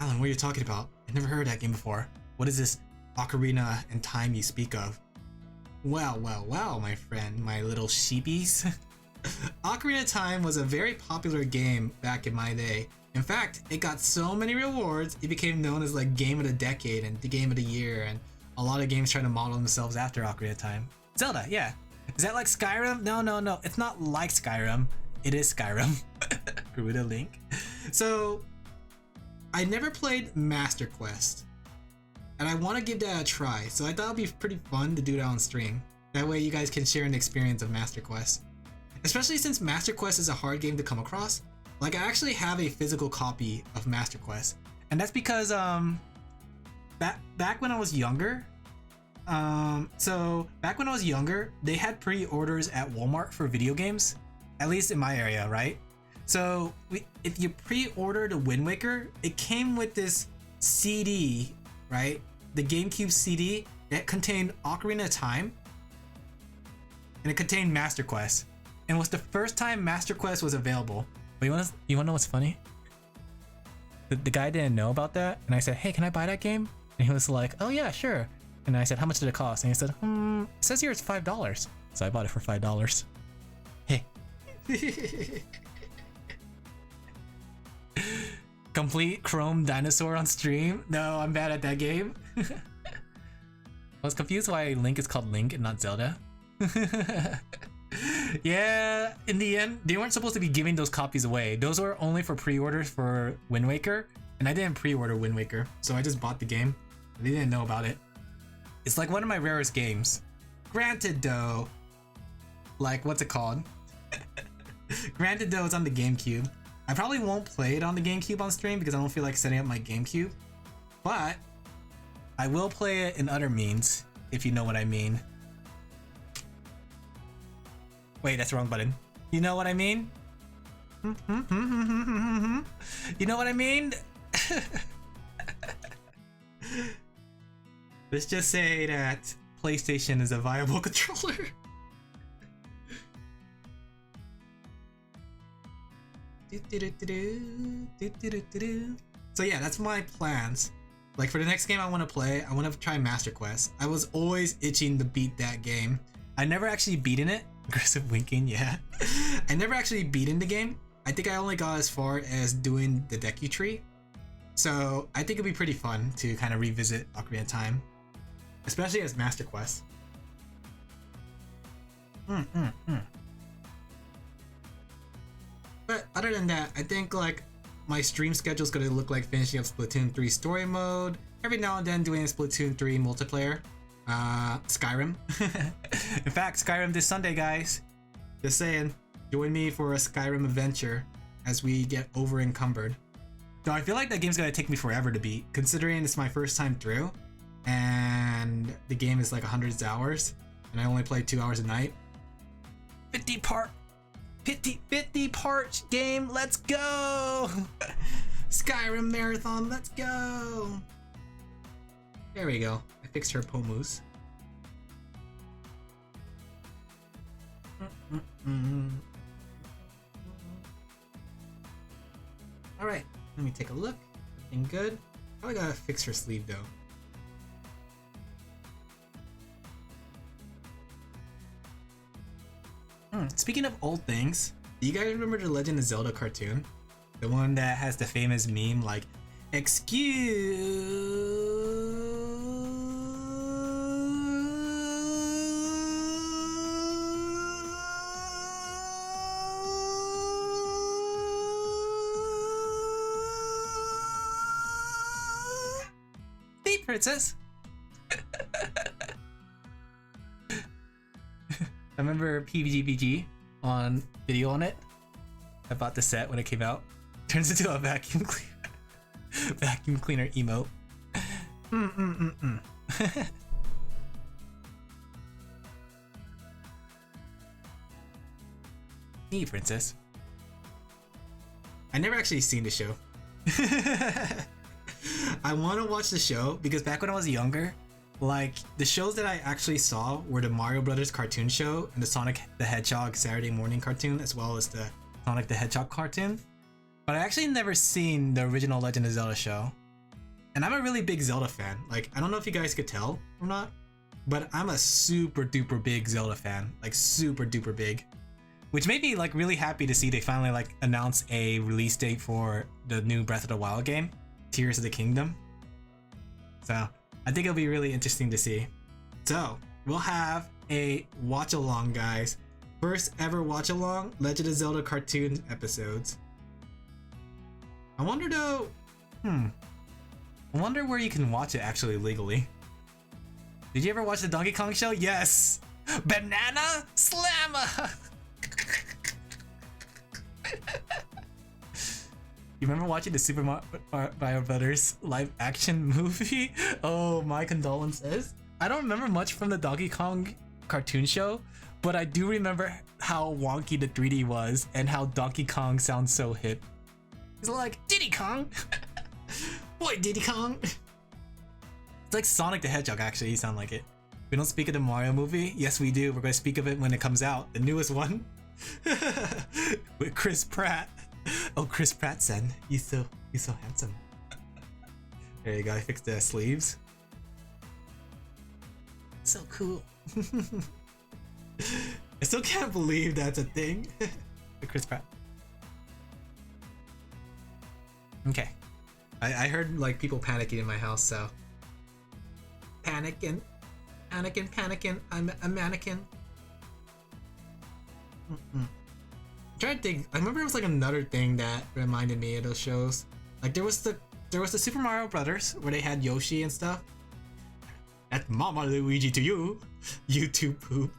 Alan, what are you talking about? I never heard that game before. What is this Ocarina and Time you speak of? Well, my friend, my little sheepies. Ocarina of Time was a very popular game back in my day. In fact, it got so many rewards, it became known as like Game of the Decade and the Game of the Year, and a lot of games trying to model themselves after Ocarina of Time. Zelda, yeah. Is that like Skyrim? No. It's not like Skyrim. It is Skyrim. Garuda Link. So, I never played Master Quest, and I want to give that a try. So I thought it'd be pretty fun to do that on stream. That way you guys can share an experience of Master Quest. Especially since Master Quest is a hard game to come across. Like, I actually have a physical copy of Master Quest, and that's because back when I was younger, they had pre-orders at Walmart for video games, at least in my area, right? So if you pre-ordered a Wind Waker, it came with this CD, right? The GameCube CD that contained Ocarina of Time, and it contained Master Quest, and it was the first time Master Quest was available. But you wanna know what's funny? The guy didn't know about that, and I said, hey, can I buy that game? And he was like, oh yeah, sure. And I said, how much did it cost? And he said, it says here it's $5. So I bought it for $5. Hey. Complete Chrome Dinosaur on stream? No, I'm bad at that game. I was confused why Link is called Link and not Zelda. Yeah, in the end, they weren't supposed to be giving those copies away. Those were only for pre-orders for Wind Waker, and I didn't pre-order Wind Waker, so I just bought the game. They didn't know about it. It's like one of my rarest games. Granted though, like, what's it called? Granted though, it's on the GameCube. I probably won't play it on the GameCube on stream because I don't feel like setting up my GameCube, but I will play it in other means, if you know what I mean. Wait, that's the wrong button. You know what I mean? You know what I mean? Let's just say that PlayStation is a viable controller. So yeah, that's my plans. Like, for the next game I want to play, I want to try Master Quest. I was always itching to beat that game. I never actually beaten it. Aggressive winking, yeah. I never actually beaten the game. I think I only got as far as doing the Deku Tree. So I think it'd be pretty fun to kind of revisit Ocarina of Time, especially as Master Quest. But other than that, I think like my stream schedule is gonna look like finishing up Splatoon 3 story mode, every now and then doing Splatoon 3 multiplayer. Skyrim. In fact, Skyrim this Sunday, guys. Just saying, join me for a Skyrim adventure as we get over encumbered. So I feel like that game's gonna take me forever to beat, considering it's my first time through, and the game is like 100 hours, and I only play 2 hours a night. 50 part. 50 part game, let's go! Skyrim marathon, let's go! There we go. I fixed her Pomus. Alright, let me take a look. Everything good? Probably gotta fix her sleeve though. Speaking of old things, do you guys remember the Legend of Zelda cartoon? The one that has the famous meme like, Hey princess! I remember PVGPG on video on it. I bought the set when it came out. Turns into a vacuum cleaner. Vacuum cleaner emote. Hey, princess. I never actually seen the show. I want to watch the show because back when I was younger, like the shows that I actually saw were the Mario Brothers cartoon show and the Sonic the Hedgehog Saturday morning cartoon, as well as the Sonic the Hedgehog cartoon. But I actually never seen the original Legend of Zelda show. And I'm a really big Zelda fan. Like, I don't know if you guys could tell or not, but I'm a super duper big Zelda fan. Like super duper big. Which made me like really happy to see they finally like announce a release date for the new Breath of the Wild game, Tears of the Kingdom. So I think it'll be really interesting to see. So we'll have a watch along, guys. First ever watch along, Legend of Zelda cartoon episodes. I wonder though, I wonder where you can watch it actually legally. Did you ever watch the Donkey Kong show? Yes! Banana Slammer! You remember watching the Super Mario Brothers live action movie? Oh, my condolences. I don't remember much from the Donkey Kong cartoon show, but I do remember how wonky the 3D was and how Donkey Kong sounds so hip. He's like, Diddy Kong! Boy, Diddy Kong! It's like Sonic the Hedgehog, actually, you sound like it. We don't speak of the Mario movie? Yes, we do. We're going to speak of it when it comes out. The newest one. With Chris Pratt. Oh, Chris Pratt-san. He's so handsome. There you go. I fixed the sleeves. So cool. I still can't believe that's a thing. Chris Pratt. Okay. I heard like people panicking in my house, so. Panicking. I'm a mannequin. I'm trying to think. I remember it was like another thing that reminded me of those shows. Like there was the Super Mario Brothers where they had Yoshi and stuff. That's Mama Luigi to you. YouTube poop.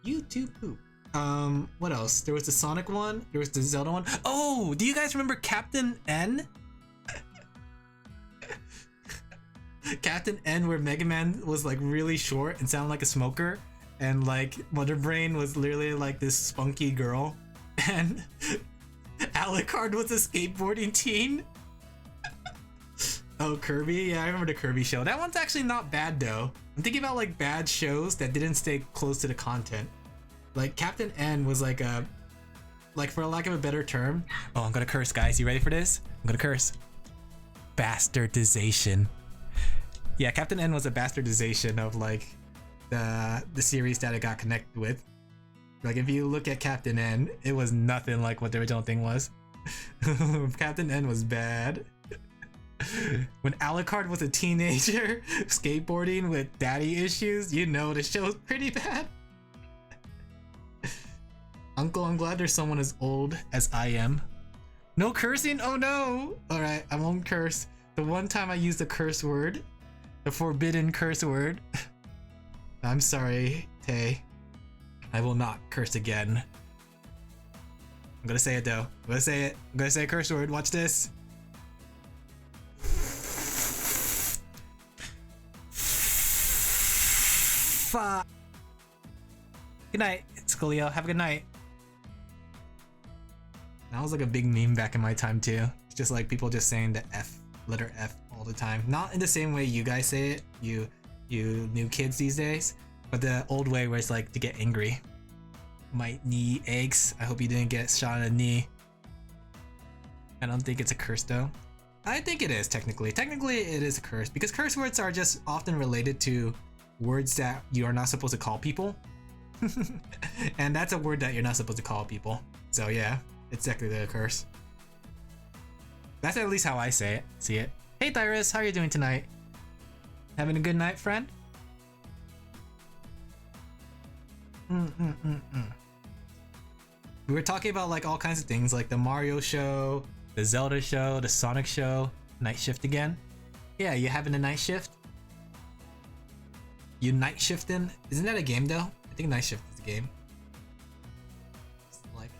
YouTube poop. What else? There was the Sonic one. There was the Zelda one. Oh, do you guys remember Captain N? Captain N, where Mega Man was like really short and sounded like a smoker, and like Mother Brain was literally like this spunky girl, and Alucard was a skateboarding teen. Oh, Kirby? Yeah, I remember the Kirby show. That one's actually not bad though. I'm thinking about like bad shows that didn't stay close to the content. Like Captain N was like a, like for lack of a better term. Oh, I'm gonna curse, guys. You ready for this? I'm gonna curse. Bastardization. Yeah, Captain N was a bastardization of like the series that it got connected with. Like if you look at Captain N, it was nothing like what the original thing was. Captain N was bad. When Alucard was a teenager skateboarding with daddy issues, you know the show's pretty bad. Uncle, I'm glad there's someone as old as I am. No cursing? Oh no! Alright, I won't curse. The one time I used a curse word, the forbidden curse word. I'm sorry, Tay. I will not curse again. I'm gonna say it though. I'm gonna say it. I'm gonna say a curse word. Watch this. Fuck. Good night, Scolio. Have a good night. That was like a big meme back in my time too. It's just like people just saying the letter F all the time. Not in the same way you guys say it, you new kids these days, but the old way where it's like to get angry. Might need eggs. I hope you didn't get shot in the knee. I don't think it's a curse though. I think it is technically. Technically it is a curse because curse words are just often related to words that you are not supposed to call people. And that's a word that you're not supposed to call people. So yeah, it's technically a curse. That's at least how I see it. Hey Tyrus, how are you doing tonight? Having a good night, friend? We were talking about like all kinds of things like the Mario show, the Zelda show, the Sonic show, night shift again. Yeah, you having a night shift? You night shifting? Isn't that a game though? I think night shift is a game. Like,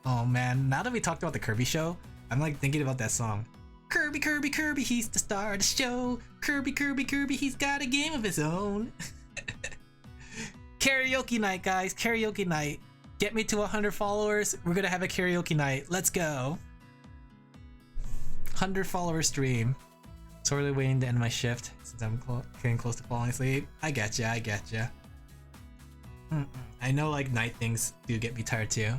oh man, now that we talked about the Kirby show, I'm like thinking about that song. Kirby, Kirby, Kirby, he's the star of the show. Kirby, Kirby, Kirby, he's got a game of his own. Karaoke night, guys, karaoke night. Get me to 100 followers, we're gonna have a karaoke night. Let's go. 100 follower stream. Sorely waiting to end my shift since I'm getting close to falling asleep. I getcha. I know like night things do get me tired too.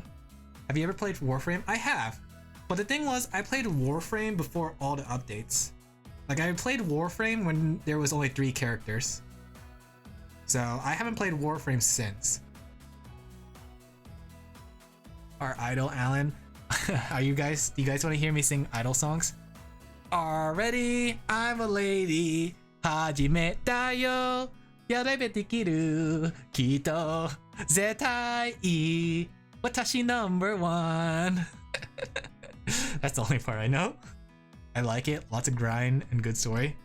Have you ever played Warframe? I have. But the thing was, I played Warframe before all the updates. Like I played Warframe when there was only 3 characters. So I haven't played Warframe since. Our idol Alan. Do you guys want to hear me sing idol songs? Already I'm a lady. Hajimeta yo. Yarebe dekiru. Kito zetai. Watashi number 1. That's the only part I know. I like it. Lots of grind and good story.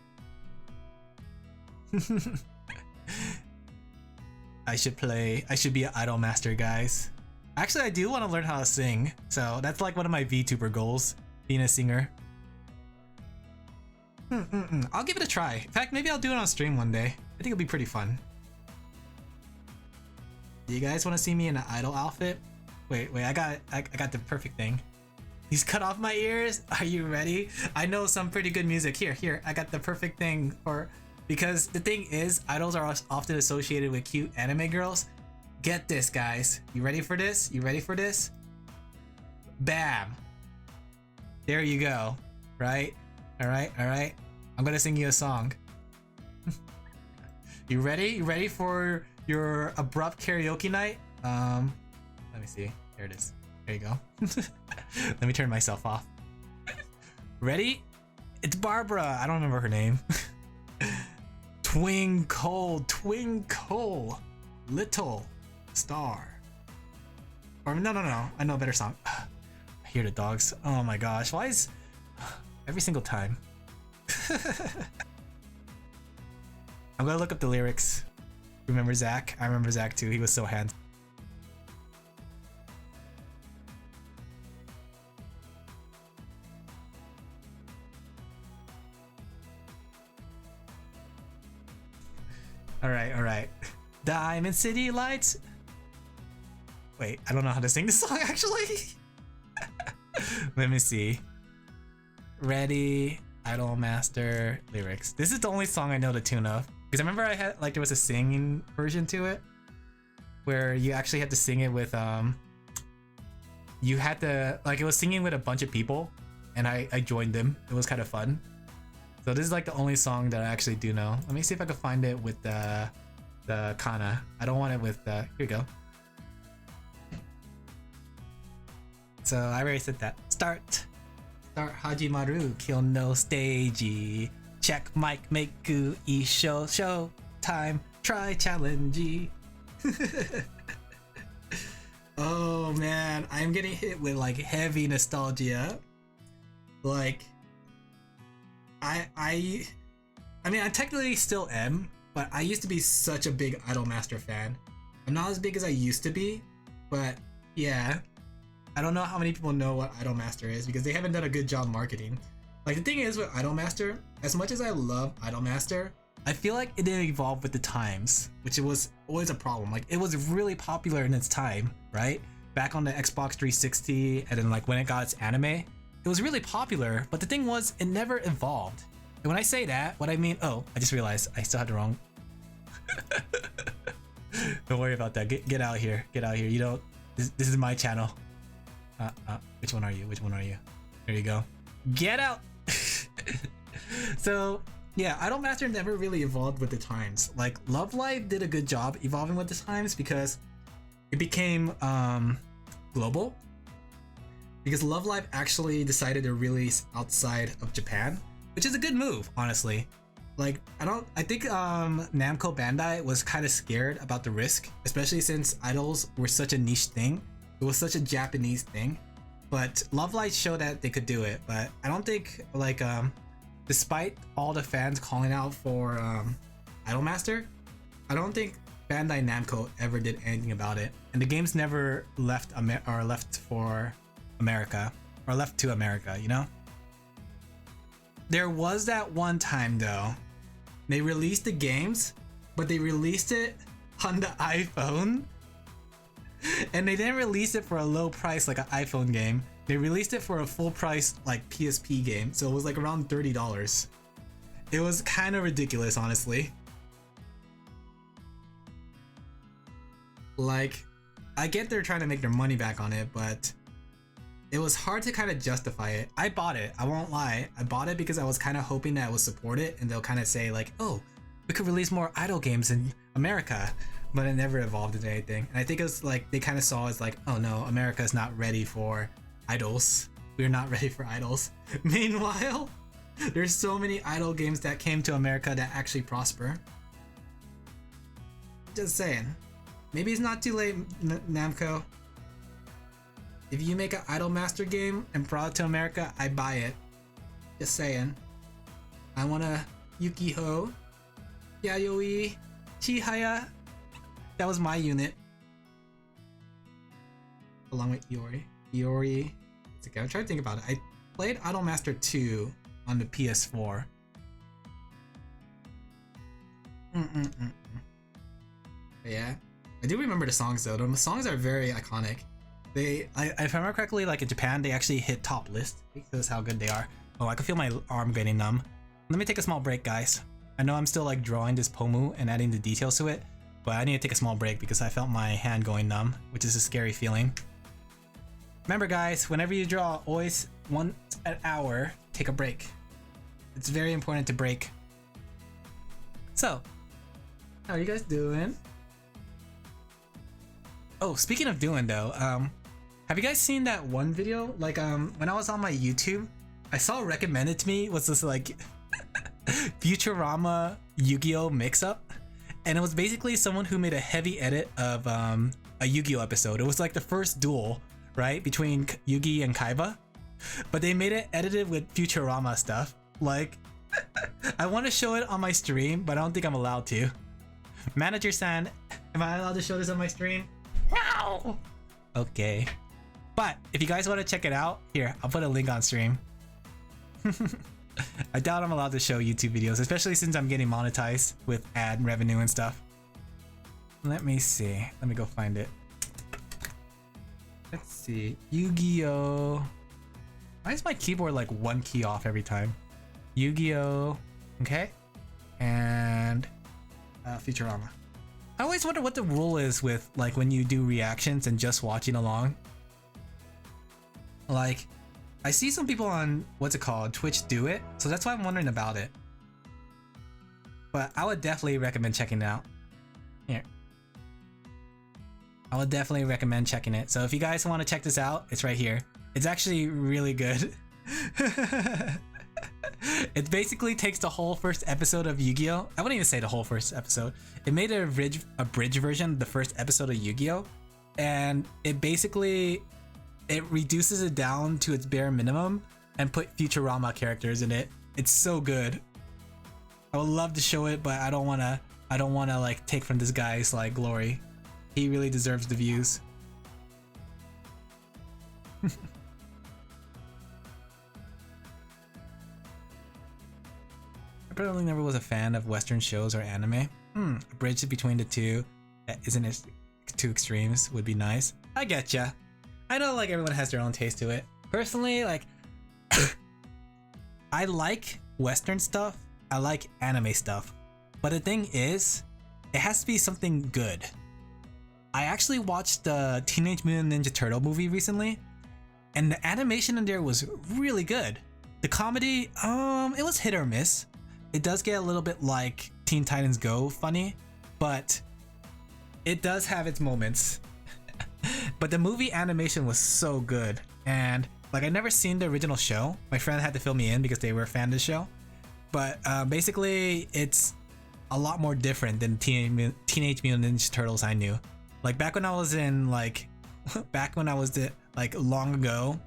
I should be an idol master, guys. Actually, I do want to learn how to sing. So that's like one of my VTuber goals, being a singer. I'll give it a try. In fact, maybe I'll do it on stream one day. I think it'll be pretty fun. Do you guys want to see me in an idol outfit? Wait, I got the perfect thing. He's cut off my ears. Are you ready? I know some pretty good music. Here, I got the perfect thing for, because the thing is, idols are often associated with cute anime girls. Get this, guys. You ready for this? Bam. There you go. Right? Alright. I'm gonna sing you a song. You ready? You ready for your abrupt karaoke night? Let me see. There it is. There you go. Let me turn myself off. Ready? It's Barbara. I don't remember her name. Twinkle, little star. Or no. I know a better song. I hear the dogs. Oh my gosh. Why is every single time? I'm gonna look up the lyrics. Remember Zach? I remember Zach too. He was so handsome. Alright. Diamond City Lights. Wait, I don't know how to sing this song actually. Let me see. Ready, Idol Master, lyrics. This is the only song I know the tune of. Because I remember I had, like, there was a singing version to it. Where you actually had to sing it with, you had to, like, it was singing with a bunch of people. And I joined them. It was kind of fun. So this is like the only song that I actually do know. Let me see if I can find it with the kana. I don't want it with the, here we go. So I already said that. Start Hajimaru Kill no stage. Check mic maku isho show time. Try challenge. Oh man, I'm getting hit with like heavy nostalgia. Like I mean, I technically still am, but I used to be such a big Idolmaster fan. I'm not as big as I used to be, but yeah. I don't know how many people know what Idolmaster is because they haven't done a good job marketing. Like the thing is with Idolmaster, as much as I love Idolmaster, I feel like it didn't evolve with the times, which it was always a problem. Like it was really popular in its time, right? back on the Xbox 360, and then like when it got its anime, it was really popular, but the thing was it never evolved. And when I say that, what I mean, oh, I just realized I still had the wrong. Don't worry about that. Get out here. Get out here. You don't. This is my channel. Which one are you? Which one are you? There you go. Get out. So yeah, Idolmaster never really evolved with the times. Like Love Live did a good job evolving with the times because it became global. Because Love Live actually decided to release outside of Japan, which is a good move, honestly. Like I think Namco Bandai was kind of scared about the risk, especially since idols were such a niche thing. It was such a Japanese thing. But Love Live showed that they could do it. But I don't think like despite all the fans calling out for Idolmaster, I don't think Bandai Namco ever did anything about it. And the games never left for America, or left to America, you know? There was that one time though, they released the games, but they released it on the iPhone. And they didn't release it for a low price like an iPhone game. They released it for a full price like PSP game. So it was like around $30. It was kind of ridiculous, honestly. Like, I get they're trying to make their money back on it, but it was hard to kind of justify it. I bought it, I won't lie. I bought it because I was kind of hoping that it would support it and they'll kind of say like, oh, we could release more idol games in America. But it never evolved into anything. And I think it was like, they kind of saw as like, oh no, America is not ready for idols. We're not ready for idols. Meanwhile, there's so many idol games that came to America that actually prosper. Just saying. Maybe it's not too late, Namco. If you make an Idolmaster game and brought it to America, I buy it. Just saying. I want a Yukiho, Yayoi, Chihaya. That was my unit. Along with Iori. Iori. It's okay, I'm trying to think about it. I played Idolmaster 2 on the PS4. Yeah. I do remember the songs though. The songs are very iconic. If I remember correctly, like in Japan, they actually hit top list because how good they are. Oh, I can feel my arm getting numb. Let me take a small break, guys. I know I'm still like drawing this Pomu and adding the details to it, but I need to take a small break because I felt my hand going numb, which is a scary feeling. Remember guys, whenever you draw, always once an hour, take a break. It's very important to break. So, how are you guys doing? Oh, speaking of doing though, have you guys seen that one video? Like when I was on my YouTube, I saw recommended to me was this like Futurama Yu-Gi-Oh mix-up. And it was basically someone who made a heavy edit of a Yu-Gi-Oh episode. It was like the first duel, right, between Yugi and Kaiba, but they made it edited with Futurama stuff. Like, I want to show it on my stream, but I don't think I'm allowed to. Manager-san, am I allowed to show this on my stream? No! Okay. But if you guys want to check it out, here, I'll put a link on stream. I doubt I'm allowed to show YouTube videos, especially since I'm getting monetized with ad revenue and stuff. Let me see. Let me go find it. Let's see. Yu-Gi-Oh! Why is my keyboard like one key off every time? Yu-Gi-Oh! Okay. And Futurama. I always wonder what the rule is with like when you do reactions and just watching along. Like, I see some people on, what's it called, Twitch do it, so that's why I'm wondering about it. But I would definitely recommend checking it out. Here. I would definitely recommend checking it. So if you guys want to check this out, it's right here. It's actually really good. It basically takes the whole first episode of Yu-Gi-Oh! I wouldn't even say the whole first episode. It made a bridge version of the first episode of Yu-Gi-Oh! And it basically, it reduces it down to its bare minimum and put Futurama characters in it. It's so good. I would love to show it, but I don't wanna like take from this guy's like glory. He really deserves the views. I probably never was a fan of Western shows or anime. A bridge between the two that isn't as too extremes would be nice. I getcha. I know like everyone has their own taste to it. Personally, like I like Western stuff. I like anime stuff. But the thing is, it has to be something good. I actually watched the Teenage Mutant Ninja Turtle movie recently, and the animation in there was really good. The comedy, it was hit or miss. It does get a little bit like Teen Titans Go funny, but it does have its moments. But the movie animation was so good, and like I never seen the original show. My friend had to fill me in because they were a fan of the show. But basically, it's a lot more different than Teenage Mutant Ninja Turtles I knew. Like back when I was in like, like long ago,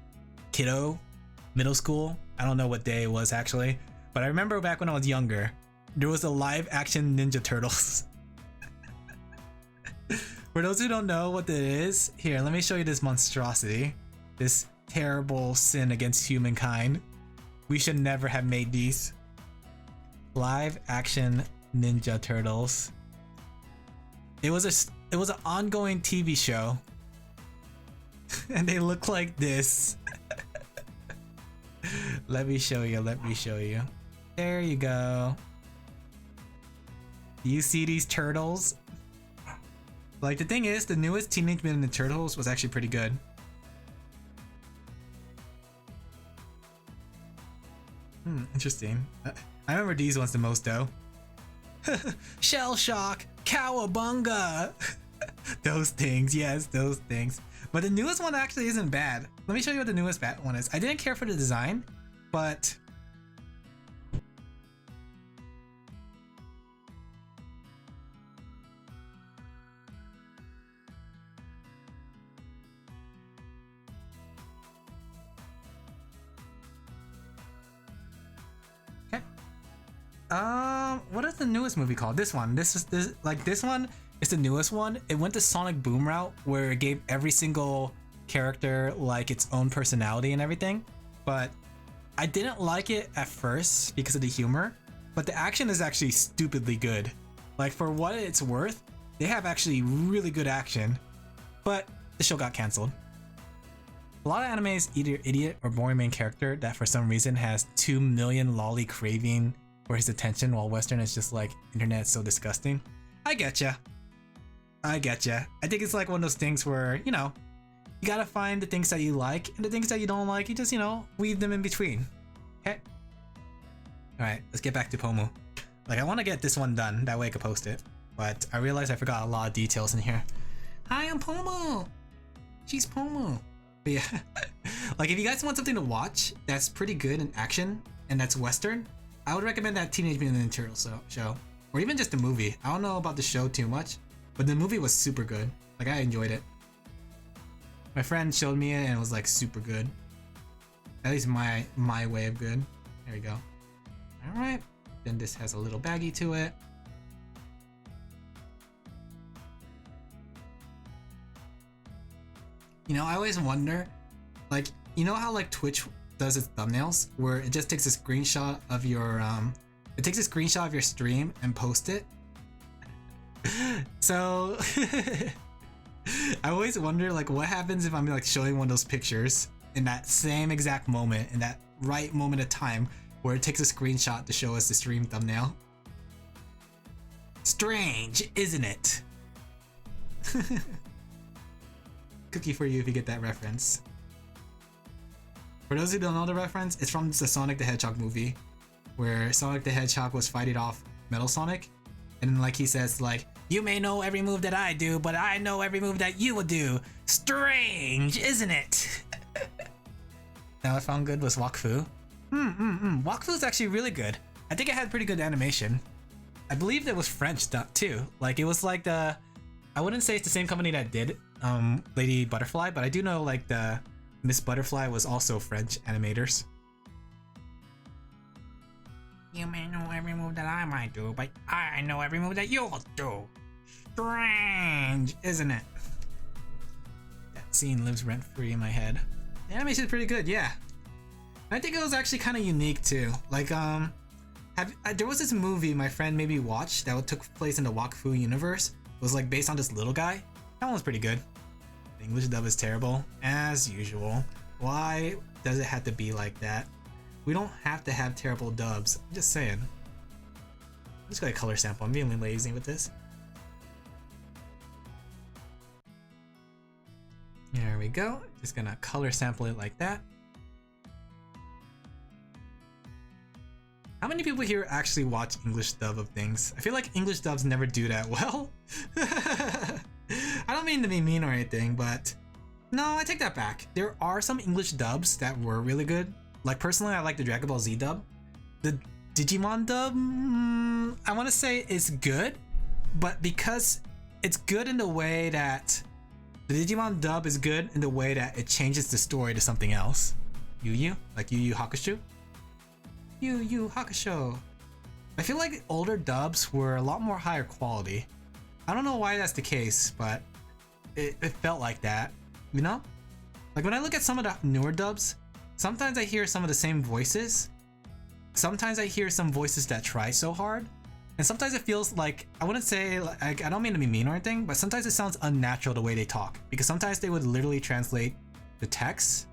kiddo, middle school. I don't know what day it was actually, but I remember back when I was younger, there was a live action Ninja Turtles. For those who don't know what it is, here, let me show you this monstrosity. This terrible sin against humankind. We should never have made these. Live action Ninja Turtles. It was an ongoing TV show. And they look like this. Let me show you. There you go. Do you see these turtles? Like the thing is, the newest Teenage Mutant Ninja Turtles was actually pretty good. Interesting. I remember these ones the most though. Shell shock, cowabunga. Those things, yes, those things. But the newest one actually isn't bad. Let me show you what the newest one is. I didn't care for the design, but what is the newest movie called? This one. This one is the newest one. It went the Sonic Boom route where it gave every single character like its own personality and everything. But I didn't like it at first because of the humor, but the action is actually stupidly good. Like for what it's worth, they have actually really good action. But the show got canceled. A lot of animes either idiot or boring main character that for some reason has 2 million lolly craving for his attention, while Western is just like, internet's so disgusting. I getcha. I think it's like one of those things where, you know, you gotta find the things that you like, and the things that you don't like, you just, you know, weave them in between. Okay? Alright, let's get back to Pomu. Like, I want to get this one done, that way I can post it. But I realized I forgot a lot of details in here. Hi, I'm Pomu! She's Pomu! But yeah, like if you guys want something to watch that's pretty good in action, and that's Western, I would recommend that Teenage Mutant Ninja Turtles show. Or even just the movie. I don't know about the show too much, but the movie was super good. Like, I enjoyed it. My friend showed me it and it was like super good. At least my way of good. There we go. Alright. Then this has a little baggie to it. You know, I always wonder, like, you know how like Twitch does its thumbnails where it just takes a screenshot of your stream and posts it. So I always wonder like what happens if I'm like showing one of those pictures in that same exact moment, in that right moment of time where it takes a screenshot to show us the stream thumbnail. Strange, isn't it? Cookie for you if you get that reference. For those who don't know the reference, it's from the Sonic the Hedgehog movie, where Sonic the Hedgehog was fighting off Metal Sonic, and then like he says like, "You may know every move that I do, but I know every move that you will do. Strange, isn't it?" Now I found good was Wakfu. Wakfu is actually really good. I think it had pretty good animation. I believe it was French too. Like it was like the, I wouldn't say it's the same company that did Lady Butterfly, but I do know like the Miss Butterfly was also French animators. You may know every move that I might do, but I know every move that you'll do. Strange, isn't it? That scene lives rent-free in my head. The animation is pretty good, yeah. I think it was actually kind of unique too. Like, there was this movie my friend made me watch that took place in the Wakfu universe. It was like based on this little guy. That one was pretty good. The English dub is terrible, as usual. Why does it have to be like that? We don't have to have terrible dubs. I'm just saying. I'm just gonna color sample. I'm being lazy with this. There we go. Just gonna color sample it like that. How many people here actually watch English dub of things? I feel like English dubs never do that well. I don't mean to be mean or anything, but no, I take that back. There are some English dubs that were really good. Like personally, I like the Dragon Ball Z dub. The Digimon dub, I want to say is good, but because it's good in the way that the Digimon dub is good in the way that it changes the story to something else. Like Yu Yu Hakusho. Yu Yu Hakusho. I feel like older dubs were a lot more higher quality. I don't know why that's the case, but it felt like that, you know? Like when I look at some of the newer dubs, sometimes I hear some of the same voices. Sometimes I hear some voices that try so hard. And sometimes it feels like, I wouldn't say, like, I don't mean to be mean or anything, but sometimes it sounds unnatural the way they talk. Because sometimes they would literally translate the text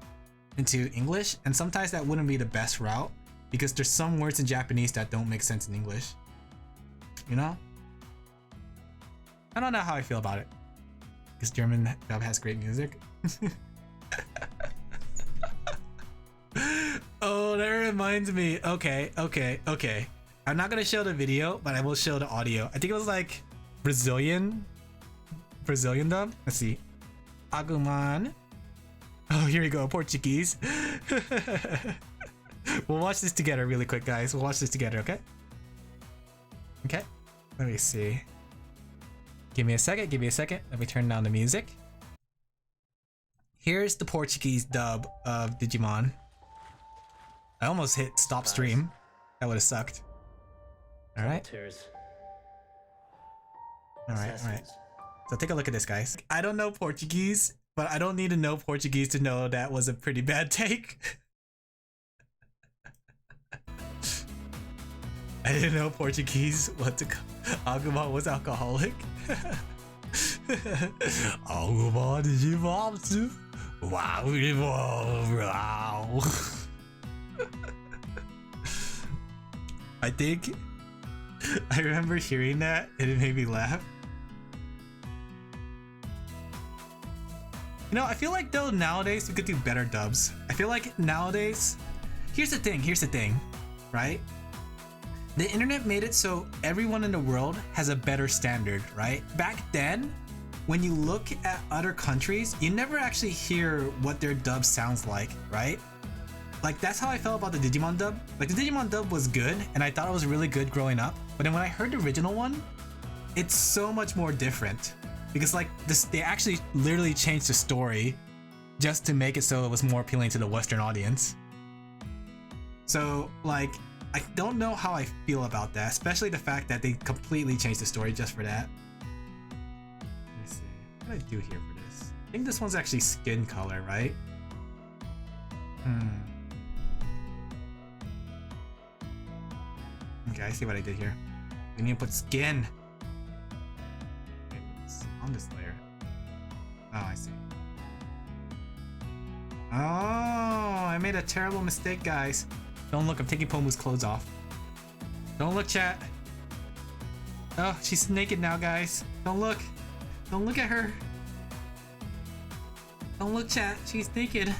into English, and sometimes that wouldn't be the best route. Because there's some words in Japanese that don't make sense in English. You know? I don't know how I feel about it. Because German dub has great music. Oh, that reminds me. Okay. I'm not gonna show the video, but I will show the audio. I think it was like Brazilian dub. Let's see. Agumon. Oh, here we go. Portuguese. We'll watch this together really quick, guys. We'll watch this together, okay? Okay. Let me see. Give me a second. Let me turn down the music. Here's the Portuguese dub of Digimon. I almost hit stop stream. That would have sucked. Alright. Alright. So take a look at this, guys. I don't know Portuguese, but I don't need to know Portuguese to know that was a pretty bad take. I didn't know Portuguese. Agumon was alcoholic. Agumon Digimon. Wow. I think I remember hearing that and it made me laugh. You know, I feel like though nowadays we could do better dubs. I feel like nowadays, here's the thing, right? The internet made it so everyone in the world has a better standard, right? Back then, when you look at other countries, you never actually hear what their dub sounds like, right? Like that's how I felt about the Digimon dub. Like the Digimon dub was good and I thought it was really good growing up. But then when I heard the original one, it's so much more different. Because like this, they actually literally changed the story just to make it so it was more appealing to the Western audience. So like, I don't know how I feel about that, especially the fact that they completely changed the story just for that. Let me see, what do I do here for this? I think this one's actually skin color, right? Okay, I see what I did here. We need to put skin. Okay, it's on this layer. Oh, I see. Oh, I made a terrible mistake, guys. Don't look, I'm taking Pomu's clothes off. Don't look, chat. Oh, she's naked now, guys. Don't look. Don't look at her. Don't look, chat. She's naked.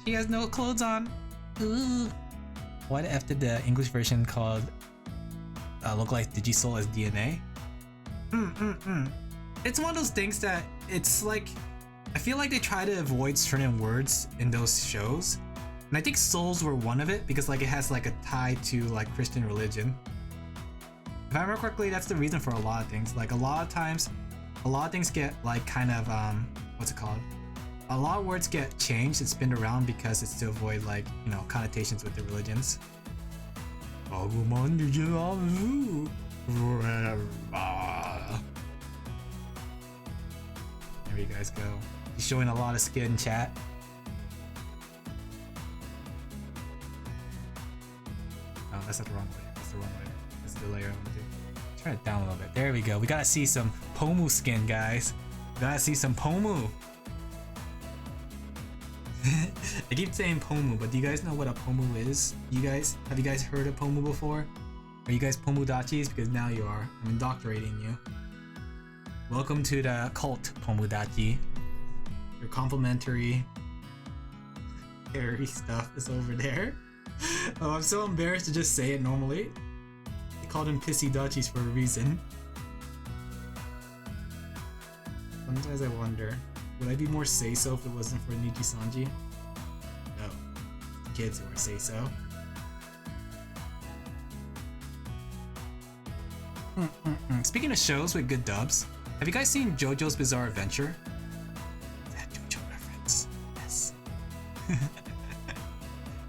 She has no clothes on. Ooh. What if did the English version called localized Digisoul as DNA? It's one of those things that it's like, I feel like they try to avoid certain words in those shows. And I think souls were one of it because like it has like a tie to like Christian religion. If I remember correctly, that's the reason for a lot of things. Like a lot of times, a lot of things get like kind of, what's it called? A lot of words get changed and spinned around because it's to avoid like, you know, connotations with the religions. There you guys go. He's showing a lot of skin, chat. Oh, that's not the wrong way. That's the wrong way. That's the layer I want to do. Turn it down a little bit. There we go. We gotta see some Pomu skin, guys. We Gotta see some Pomu. I keep saying Pomu, but do you guys know what a Pomu is? Have you guys heard of Pomu before? Are you guys Pomudachis? Because now you are. I'm indoctrinating you. Welcome to the cult, Pomudachi. Your complimentary hairy stuff is over there. Oh, I'm so embarrassed to just say it normally. They called them pissy dachis for a reason. Sometimes I wonder, would I be more say-so if it wasn't for Niji Sanji? No. The kids who are say-so. Speaking of shows with good dubs, have you guys seen JoJo's Bizarre Adventure? That JoJo reference. Yes.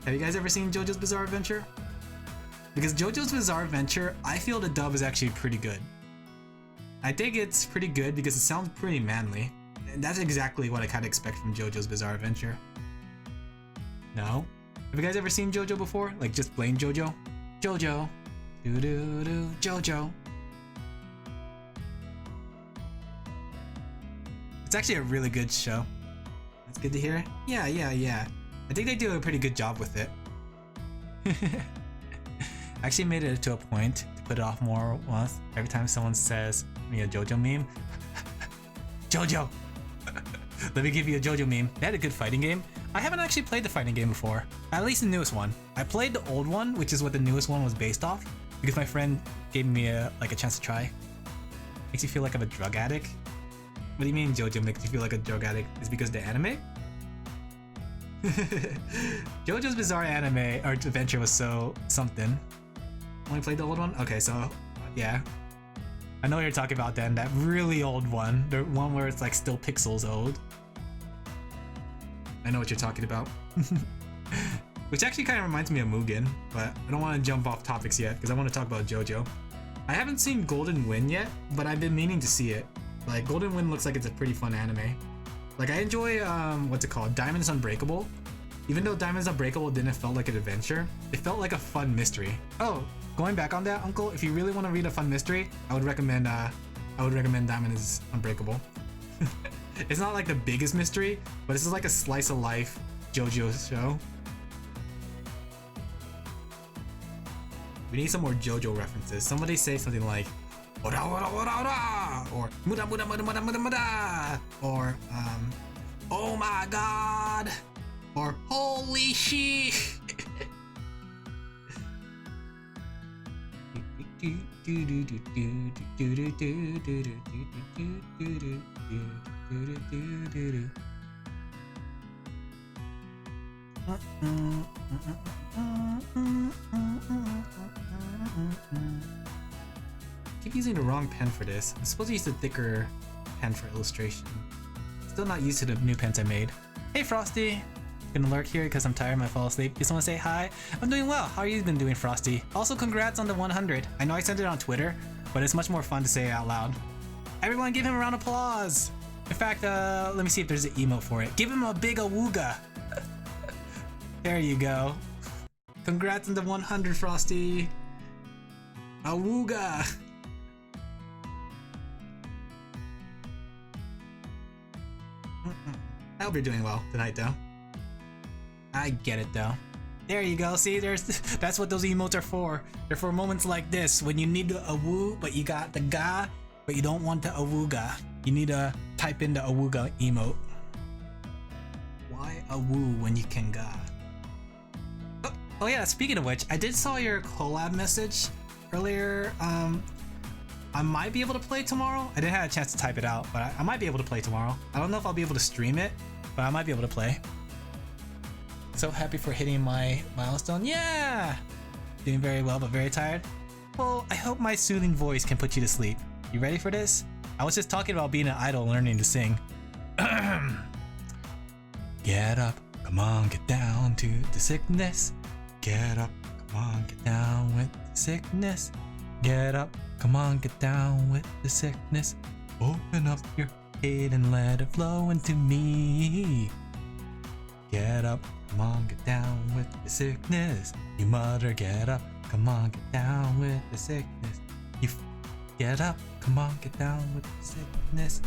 Have you guys ever seen JoJo's Bizarre Adventure? Because JoJo's Bizarre Adventure, I feel the dub is actually pretty good. I think it's pretty good because it sounds pretty manly. And that's exactly what I kind of expect from JoJo's Bizarre Adventure. No? Have you guys ever seen JoJo before? Like just plain JoJo? JoJo. Doo-doo-doo. JoJo. It's actually a really good show. That's good to hear. Yeah. I think they do a pretty good job with it. I actually made it to a point to put it off more once. Every time someone says me a JoJo meme. JoJo! Let me give you a JoJo meme. They had a good fighting game. I haven't actually played the fighting game before. At least the newest one. I played the old one, which is what the newest one was based off. Because my friend gave me a chance to try. Makes you feel like I'm a drug addict. What do you mean JoJo makes you feel like a drug addict? Is it because of the anime? JoJo's Bizarre Anime or Adventure was so something. Only played the old one? Okay, so yeah. I know what you're talking about then, that really old one. The one where it's like still pixels old. I know what you're talking about. Which actually kind of reminds me of Mugen, but I don't want to jump off topics yet because I want to talk about JoJo. I haven't seen Golden Wind yet, but I've been meaning to see it. Like, Golden Wind looks like it's a pretty fun anime. Like, I enjoy, what's it called? Diamonds Unbreakable. Even though Diamonds Unbreakable didn't feel like an adventure, it felt like a fun mystery. Oh, going back on that, Uncle, if you really want to read a fun mystery, I would recommend Diamonds Unbreakable. It's not like the biggest mystery, but this is like a slice of life JoJo show. We need some more JoJo references. Somebody say something like ora ora ora ora, or muda muda muda muda muda muda, or oh my god, or holy shit. Keep using the wrong pen for this. I'm supposed to use the thicker pen for illustration. Still not used to the new pens I made. Hey Frosty! Gonna lurk here because I'm tired and I fall asleep. Just wanna say hi. I'm doing well. How are you been doing, Frosty? Also, congrats on the 100. I know I sent it on Twitter, but it's much more fun to say it out loud. Everyone give him a round of applause! In fact, let me see if there's an emote for it. Give him a big awooga! There you go. Congrats on the 100, Frosty! Awooga! I hope you're doing well tonight, though. I get it, though. There you go. See, that's what those emotes are for. They're for moments like this when you need the awoo, but you got the ga, but you don't want the awooga. You need to type in the awooga emote. Why awoo when you can ga? Oh yeah. Speaking of which, I did saw your collab message earlier. I might be able to play tomorrow. I didn't have a chance to type it out, but I might be able to play tomorrow. I don't know if I'll be able to stream it, but I might be able to play. So happy for hitting my milestone. Yeah! Doing very well, but very tired. Well, I hope my soothing voice can put you to sleep. You ready for this? I was just talking about being an idol and learning to sing. Get up, come on, get down to the sickness. Get up, come on, get down with the sickness. Get up, come on, get down with the sickness. Open up your head and let it flow into me. Get up, come on, get down with the sickness. You mutter, get up, come on, get down with the sickness. Get up, come on, get down with the sickness.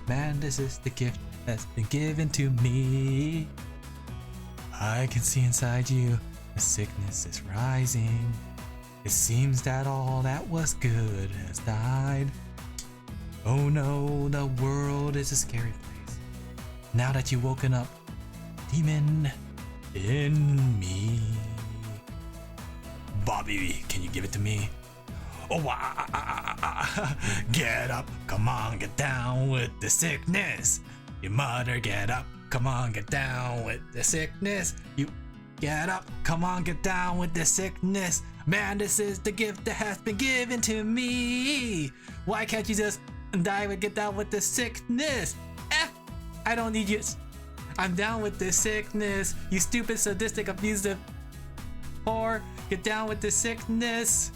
Man, this is the gift that's been given to me. I can see inside you, the sickness is rising. It seems that all that was good has died. Oh no, the world is a scary place. Now that you've woken up, demon in me. Bobby, can you give it to me? Oh, get up, come on, get down with the sickness. You mother, get up, come on, get down with the sickness. You get up, come on, get down with the sickness. Man, this is the gift that has been given to me. Why can't you just die and get down with the sickness? I don't need you. I'm down with this sickness. You stupid, sadistic, abusive whore. Get down with the sickness.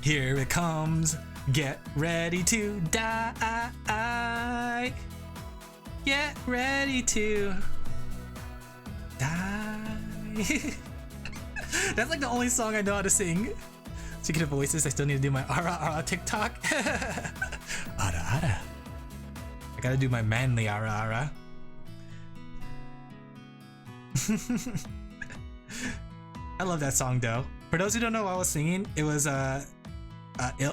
Here it comes. Get ready to die. Get ready to die. That's like the only song I know how to sing. Speaking of voices, I still need to do my ara TikTok. Ara. I gotta do my manly ara. I love that song though. For those who don't know what I was singing, it was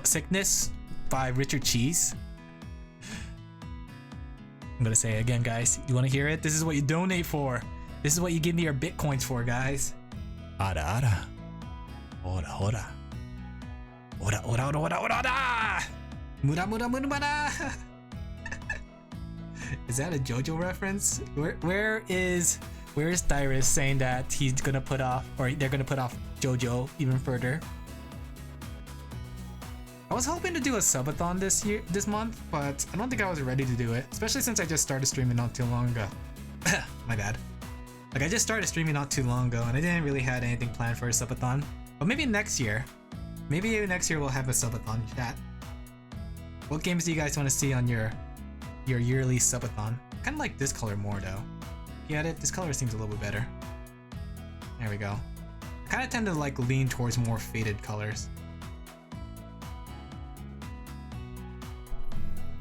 Sickness by Richard Cheese. I'm gonna say it again, guys. You wanna hear it? This is what you donate for. This is what you give me your bitcoins for, guys. Ara. Ora. Mura. Is that a JoJo reference? Where is Dyrus saying that he's gonna put off, or they're gonna put off JoJo even further? I was hoping to do a subathon this month, but I don't think I was ready to do it, especially since I just started streaming not too long ago. My bad. Like, I just started streaming not too long ago, and I didn't really have anything planned for a subathon. But maybe next year. Maybe next year we'll have a subathon chat. What games do you guys want to see on your yearly subathon? I kind of like this color more though. Get it? This color seems a little bit better. There we go. I kind of tend to like lean towards more faded colors.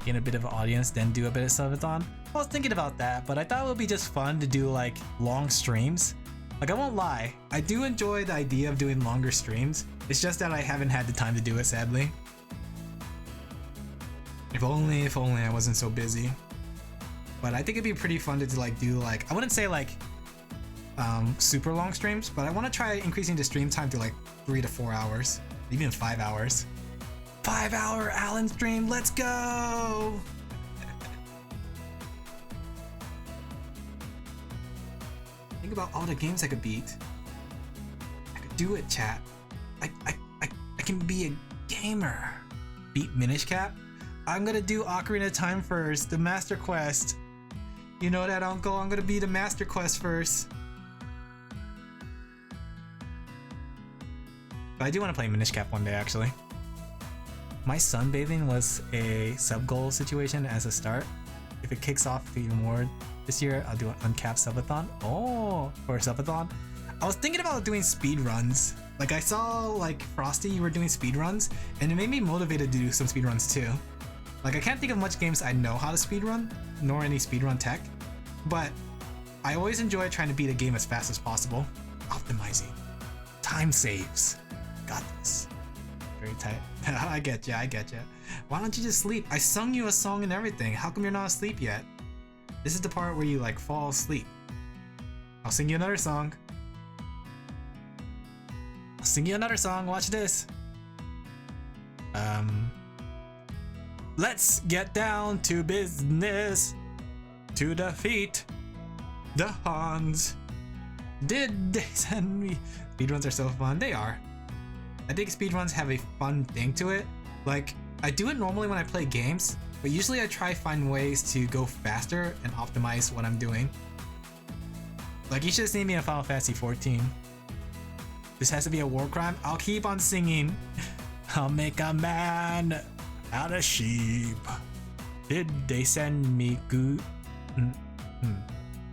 Gain a bit of an audience, then do a bit of subathon. I was thinking about that, but I thought it would be just fun to do like long streams. Like, I won't lie, I do enjoy the idea of doing longer streams. It's just that I haven't had the time to do it, sadly. If only I wasn't so busy. But I think it'd be pretty fun to like do like, I wouldn't say like super long streams, but I want to try increasing the stream time to like 3 to 4 hours, even 5 hours. 5-hour Alan stream, let's go! Think about all the games I could beat. I could do it, chat. I can be a gamer. Beat Minish Cap? I'm gonna do Ocarina of Time first, the Master Quest. You know that, Uncle? I'm gonna be the Master Quest first. But I do want to play Minish Cap one day, actually. My sunbathing was a sub-goal situation as a start. If it kicks off even more this year, I'll do an uncapped subathon. Oh, for a subathon. I was thinking about doing speed runs. Like, I saw like Frosty, you were doing speed runs, and it made me motivated to do some speed runs too. Like, I can't think of much games I know how to speedrun, nor any speedrun tech, but I always enjoy trying to beat a game as fast as possible. Optimizing. Time saves. Got this. Very tight. I get ya. Why don't you just sleep? I sung you a song and everything. How come you're not asleep yet? This is the part where you like fall asleep. I'll sing you another song. Watch this. Let's get down to business to defeat the Hans. Did they send me? Speedruns are so fun. They are. I think speedruns have a fun thing to it. Like, I do it normally when I play games, but usually I try to find ways to go faster and optimize what I'm doing. Like, you should have seen me in Final Fantasy 14. This has to be a war crime. I'll keep on singing. I'll make a man out of sheep. Did they send me good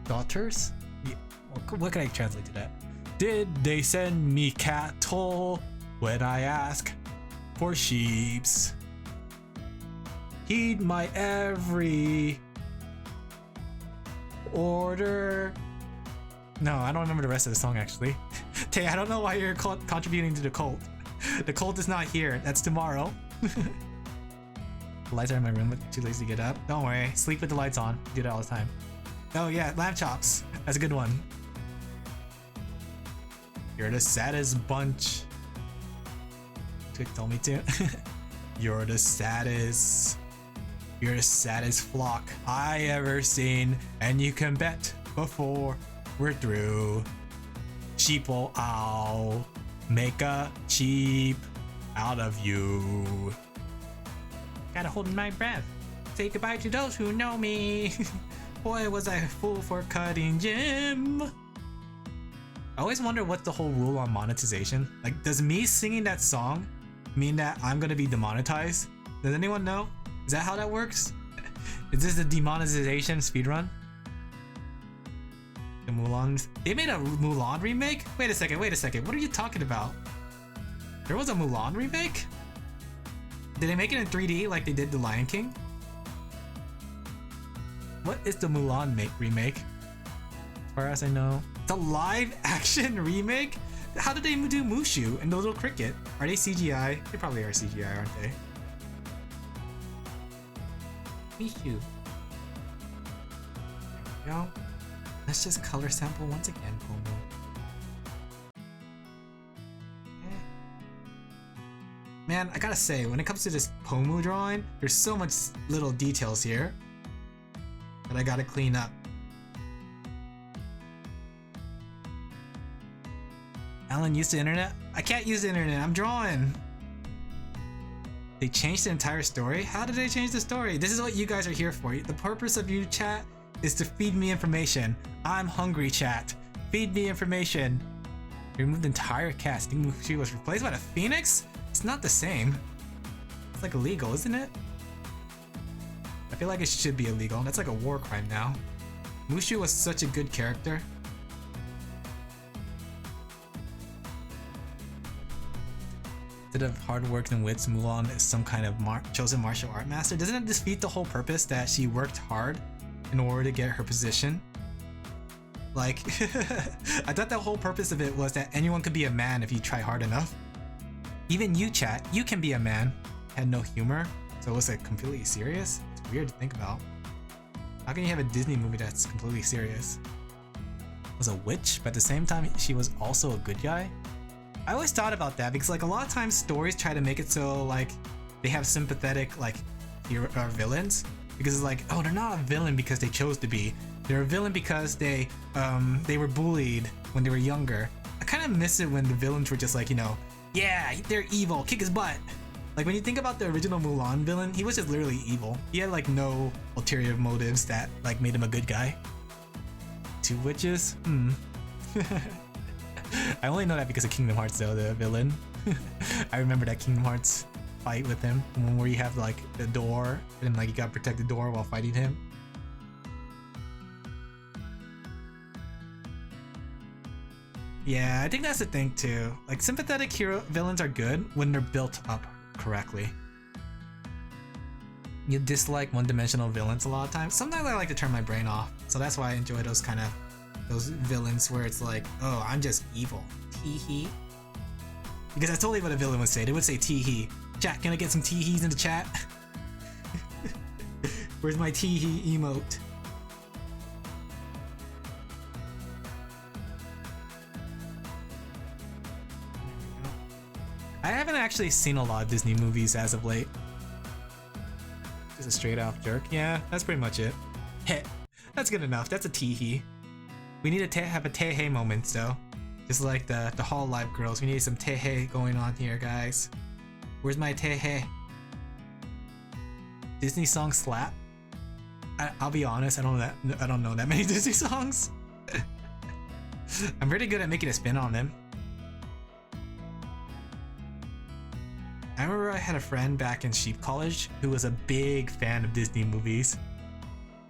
daughters? Yeah. What can I translate to that? Did they send me cattle when I ask for sheeps? Heed my every order. No, I don't remember the rest of the song actually. Tay, I don't know why you're contributing to the cult. The cult is not here. That's tomorrow. The lights are in my room, but too lazy to get up. Don't worry, sleep with the lights on. Do that all the time. Oh yeah, lamb chops. That's a good one. You're the saddest bunch. Twig told me to. You're the saddest. You're the saddest flock I ever seen, and you can bet before we're through. Sheeple, I'll make a sheep out of you. Gotta hold my breath. Say goodbye to those who know me. Boy, was I a fool for cutting Jim. I always wonder what's the whole rule on monetization. Like, does me singing that song mean that I'm gonna be demonetized? Does anyone know? Is that how that works? Is this a demonetization speedrun? The Mulan. They made a Mulan remake? Wait a second, what are you talking about? There was a Mulan remake? Did they make it in 3D like they did The Lion King? What is the Mulan remake? As far as I know. The live action remake? How did they do Mushu and the little cricket? Are they CGI? They probably are CGI, aren't they? Mushu. There we go. Let's just color sample once again, Pomo. Man, I gotta say, when it comes to this Pomu drawing, there's so much little details here that I gotta clean up. Alan, use the internet? I can't use the internet, I'm drawing! They changed the entire story? How did they change the story? This is what you guys are here for. The purpose of you, chat, is to feed me information. I'm hungry, chat. Feed me information. They removed the entire cast. She was replaced by the Phoenix? It's not the same. It's like illegal, isn't it? I feel like it should be illegal. That's like a war crime now. Mushu was such a good character. Instead of hard work and wits, Mulan is some kind of chosen martial art master. Doesn't it defeat the whole purpose that she worked hard in order to get her position? Like, I thought the whole purpose of it was that anyone could be a man if you try hard enough. Even you, chat, you can be a man. Had no humor, so it was like completely serious. It's weird to think about. How can you have a Disney movie that's completely serious? Was a witch, but at the same time, she was also a good guy. I always thought about that because like a lot of times stories try to make it so like they have sympathetic like villains, because it's like, oh, they're not a villain because they chose to be. They're a villain because they were bullied when they were younger. I kind of miss it when the villains were just like, you know, yeah, they're evil, kick his butt. Like when you think about the original Mulan villain, he was just literally evil. He had like no ulterior motives that like made him a good guy. Two witches? I only know that because of Kingdom Hearts though, the villain. I remember that Kingdom Hearts fight with him, one where you have like the door and like you gotta protect the door while fighting him. Yeah, I think that's the thing too. Like sympathetic villains are good when they're built up correctly. You dislike one-dimensional villains a lot of times. Sometimes I like to turn my brain off, so that's why I enjoy those kind of villains where it's like, oh, I'm just evil. Tee-hee. Because that's totally what a villain would say. They would say tee-hee. Chat, can I get some tee-hees in the chat? Where's my tee-hee emote? I haven't actually seen a lot of Disney movies as of late. Just a straight off jerk. Yeah, that's pretty much it. Heh. That's good enough. That's a tee-hee. We need to have a Teihei moment though. Just like the Hall Live girls. We need some Teihei going on here, guys. Where's my Teihei? Disney song slap? I'll be honest, I don't know that many Disney songs. I'm pretty good at making a spin on them. I remember I had a friend back in Sheep College who was a big fan of Disney movies.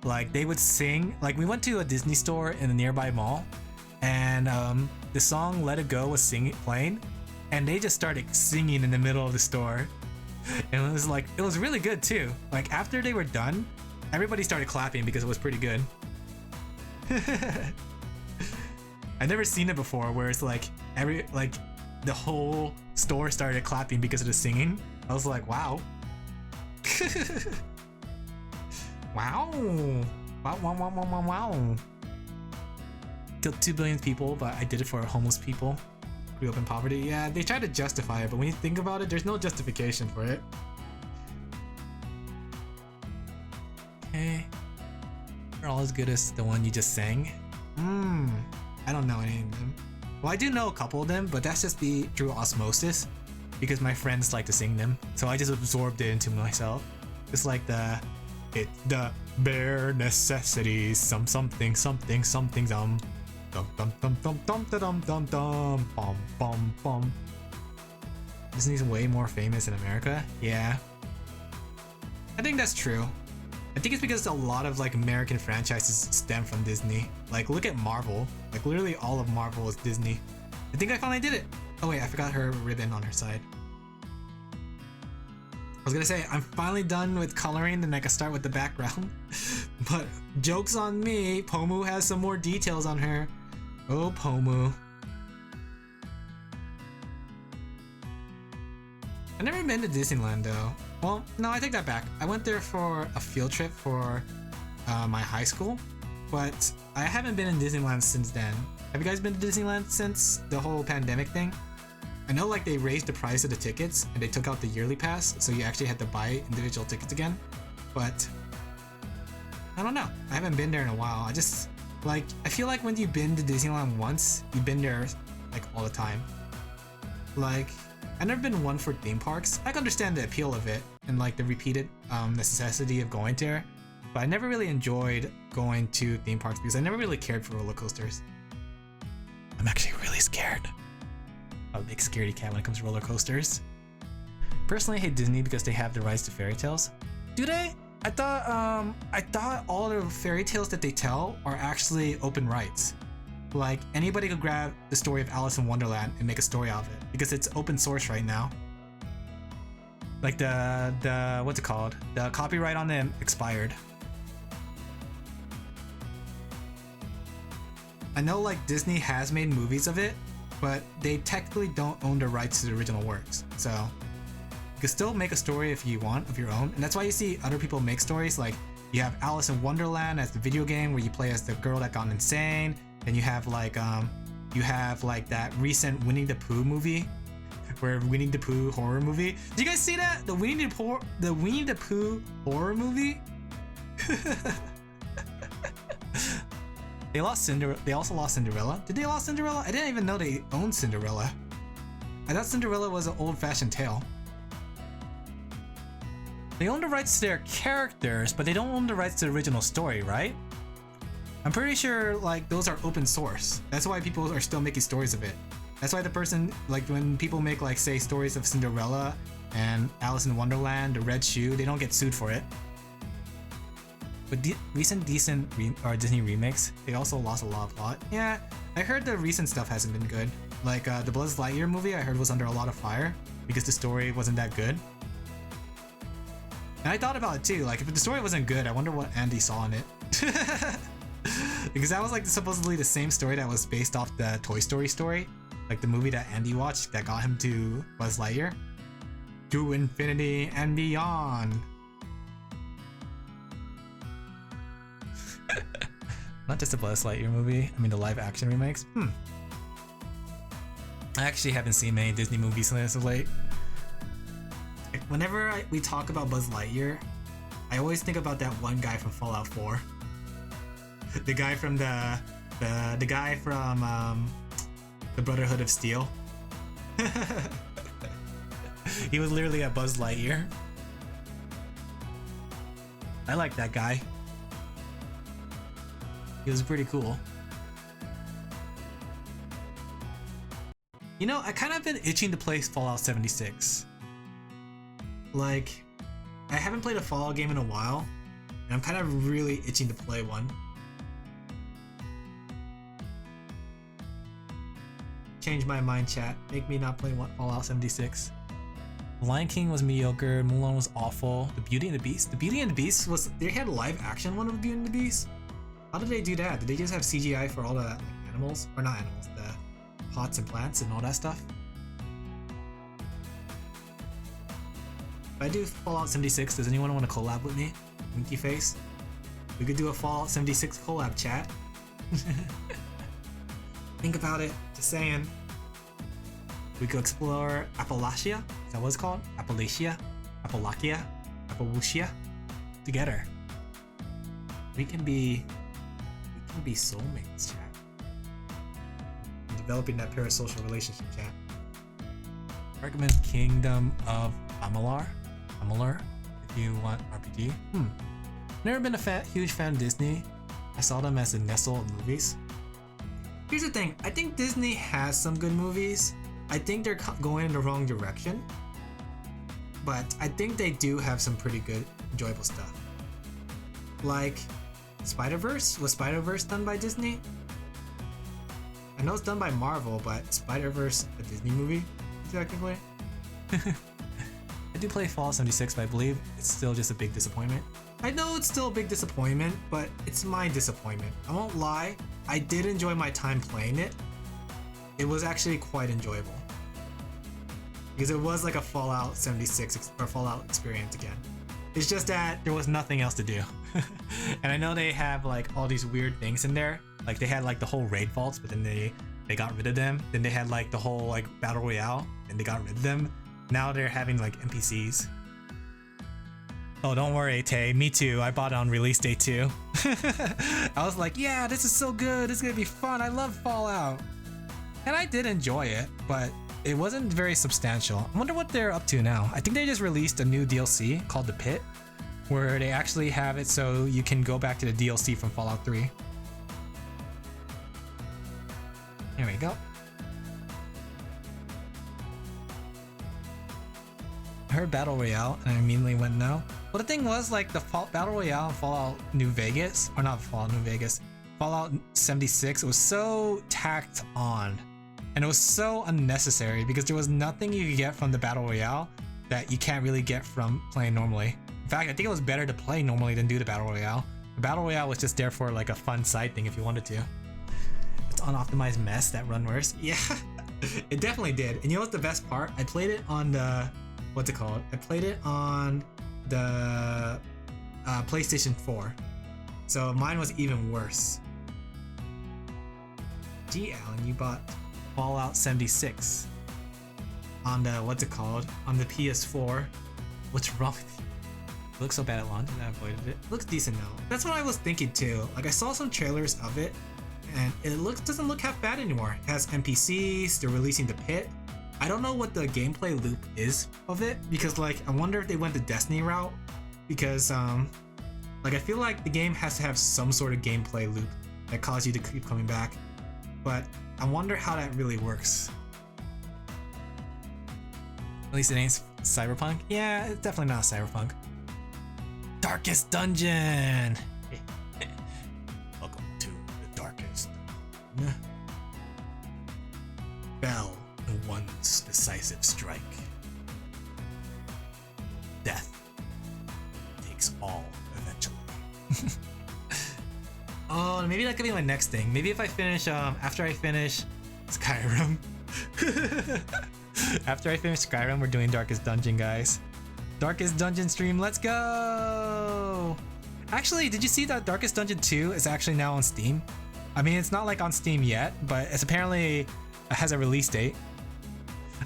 Like they would sing, like we went to a Disney store in a nearby mall and the song Let It Go was playing and they just started singing in the middle of the store. And it was like, it was really good too. Like after they were done, everybody started clapping because it was pretty good. I've never seen it before where it's like the whole store started clapping because of the singing. I was like, wow. Wow. Wow, wow, wow, wow, wow, wow. Killed 2 billion people, but I did it for homeless people. Grew up in poverty. Yeah, they try to justify it, but when you think about it, there's no justification for it. Okay. They're all as good as the one you just sang. I don't know any of them. Well, I do know a couple of them, but that's just through osmosis because my friends like to sing them. So I just absorbed it into myself. It's like the bare necessities, something, dum dum dum dum dum dum dum dum bum bum bum. Disney's way more famous in America. Yeah, I think that's true. I think it's because a lot of like American franchises stem from Disney. Like look at Marvel. Like literally all of Marvel is Disney. I think I finally did it. Oh wait, I forgot her ribbon on her side. I was gonna say, I'm finally done with coloring, then I can start with the background. But joke's on me, Pomu has some more details on her. Oh, Pomu. I've never been to Disneyland though. Well, no, I take that back. I went there for a field trip for my high school, but I haven't been in Disneyland since then. Have you guys been to Disneyland since the whole pandemic thing? I know like they raised the price of the tickets and they took out the yearly pass, so you actually had to buy individual tickets again. But I don't know. I haven't been there in a while. I just like, I feel like when you've been to Disneyland once, you've been there like all the time. Like, I've never been one for theme parks. I can understand the appeal of it and like the repeated necessity of going there, but I never really enjoyed going to theme parks because I never really cared for roller coasters. I'm actually really scared. I'm a big scaredy cat when it comes to roller coasters. Personally, I hate Disney because they have the rights to fairy tales. Do they? I thought all the fairy tales that they tell are actually open rights. Like anybody could grab the story of Alice in Wonderland and make a story of it because it's open source right now. Like the what's it called? The copyright on them expired. I know like Disney has made movies of it, but they technically don't own the rights to the original works. So you can still make a story if you want of your own, and that's why you see other people make stories. Like you have Alice in Wonderland as the video game where you play as the girl that got insane. Then you have like that recent Winnie the Pooh movie, where Winnie the Pooh horror movie. Did you guys see that? The Winnie the Pooh horror movie? They also lost Cinderella. Did they lost Cinderella? I didn't even know they owned Cinderella. I thought Cinderella was an old-fashioned tale. They own the rights to their characters, but they don't own the rights to the original story, right? I'm pretty sure like those are open source. That's why people are still making stories of it. That's why the person, like when people make like say stories of Cinderella and Alice in Wonderland, the Red Shoe, they don't get sued for it. But recent Disney remakes, they also lost a lot of plot. Yeah, I heard the recent stuff hasn't been good. Like the Buzz Lightyear movie I heard was under a lot of fire because the story wasn't that good. And I thought about it too, like if the story wasn't good, I wonder what Andy saw in it. Because that was like supposedly the same story that was based off the Toy Story story, like the movie that Andy watched that got him to Buzz Lightyear. To infinity and beyond. Not just the Buzz Lightyear movie, I mean the live action remakes. I actually haven't seen many Disney movies as of late. Whenever we talk about Buzz Lightyear, I always think about that one guy from Fallout 4. The guy from the guy from the Brotherhood of Steel. He was literally a Buzz Lightyear. I like that guy. He was pretty cool. You know, I kind of been itching to play Fallout 76. Like, I haven't played a Fallout game in a while, and I'm kind of really itching to play one. Change my mind, chat. Make me not play Fallout 76. Lion King was mediocre. Mulan was awful. The Beauty and the Beast. The Beauty and the Beast was, they had live action one of the Beauty and the Beast. How did they do that? Did they just have CGI for all the like, animals, or not animals, the pots and plants and all that stuff? If I do Fallout 76, does anyone want to collab with me? Winky face. We could do a Fallout 76 collab, chat. Think about it. Just saying. We could explore Appalachia. Is that what it's called? Appalachia? Appalachia? Together. We can be soulmates, chat. I'm developing that parasocial relationship, chat. Recommend Kingdom of Amalur, if you want RPG. Never been a huge fan of Disney. I saw them as a nestle of movies. Here's the thing, I think Disney has some good movies. I think they're going in the wrong direction. But I think they do have some pretty good, enjoyable stuff. Like Spider-Verse? Was Spider-Verse done by Disney? I know it's done by Marvel, but Spider-Verse a Disney movie, technically? I do play Fallout 76, but I believe it's still just a big disappointment. I know it's still a big disappointment, but it's my disappointment. I won't lie, I did enjoy my time playing it. It was actually quite enjoyable. Because it was like a Fallout 76 or Fallout experience again. It's just that there was nothing else to do. And I know they have like all these weird things in there. Like they had like the whole raid vaults, but then they got rid of them. Then they had like the whole like battle royale, and they got rid of them. Now they're having like NPCs. Oh, don't worry, Tay. Me too. I bought it on release day too. I was like, yeah, this is so good. It's gonna be fun. I love Fallout. And I did enjoy it, but it wasn't very substantial. I wonder what they're up to now. I think they just released a new DLC called The Pit, where they actually have it so you can go back to the DLC from Fallout 3. Here we go. I heard Battle Royale and I immediately went no. Well, the thing was, like, the Battle Royale in Fallout New Vegas, or not Fallout New Vegas, Fallout 76, it was so tacked on. And it was so unnecessary because there was nothing you could get from the Battle Royale that you can't really get from playing normally. In fact, I think it was better to play normally than do the Battle Royale. The Battle Royale was just there for like a fun side thing if you wanted to. It's unoptimized mess that run worse. Yeah, it definitely did. And you know what's the best part? I played it on the, what's it called? I played it on the PlayStation 4. So mine was even worse. Gee, Alan, you bought Fallout 76 on the, what's it called? On the PS4. What's wrong with you? It looks so bad at launch and I avoided it. It looks decent now. That's what I was thinking too. Like I saw some trailers of it and it doesn't look half bad anymore. It has NPCs, they're releasing the pit. I don't know what the gameplay loop is of it because like I wonder if they went the Destiny route because like I feel like the game has to have some sort of gameplay loop that causes you to keep coming back. But I wonder how that really works. At least it ain't Cyberpunk. Yeah, it's definitely not Cyberpunk. Darkest Dungeon! Welcome to the Darkest Dungeon. Bell the one's decisive strike. Death takes all eventually. Oh, maybe that could be my next thing. Maybe if I finish, after I finish Skyrim. After I finish Skyrim, we're doing Darkest Dungeon, guys. Darkest Dungeon stream, let's go! Actually, did you see that Darkest Dungeon 2 is actually now on Steam? I mean, it's not like on Steam yet, but it's apparently has a release date.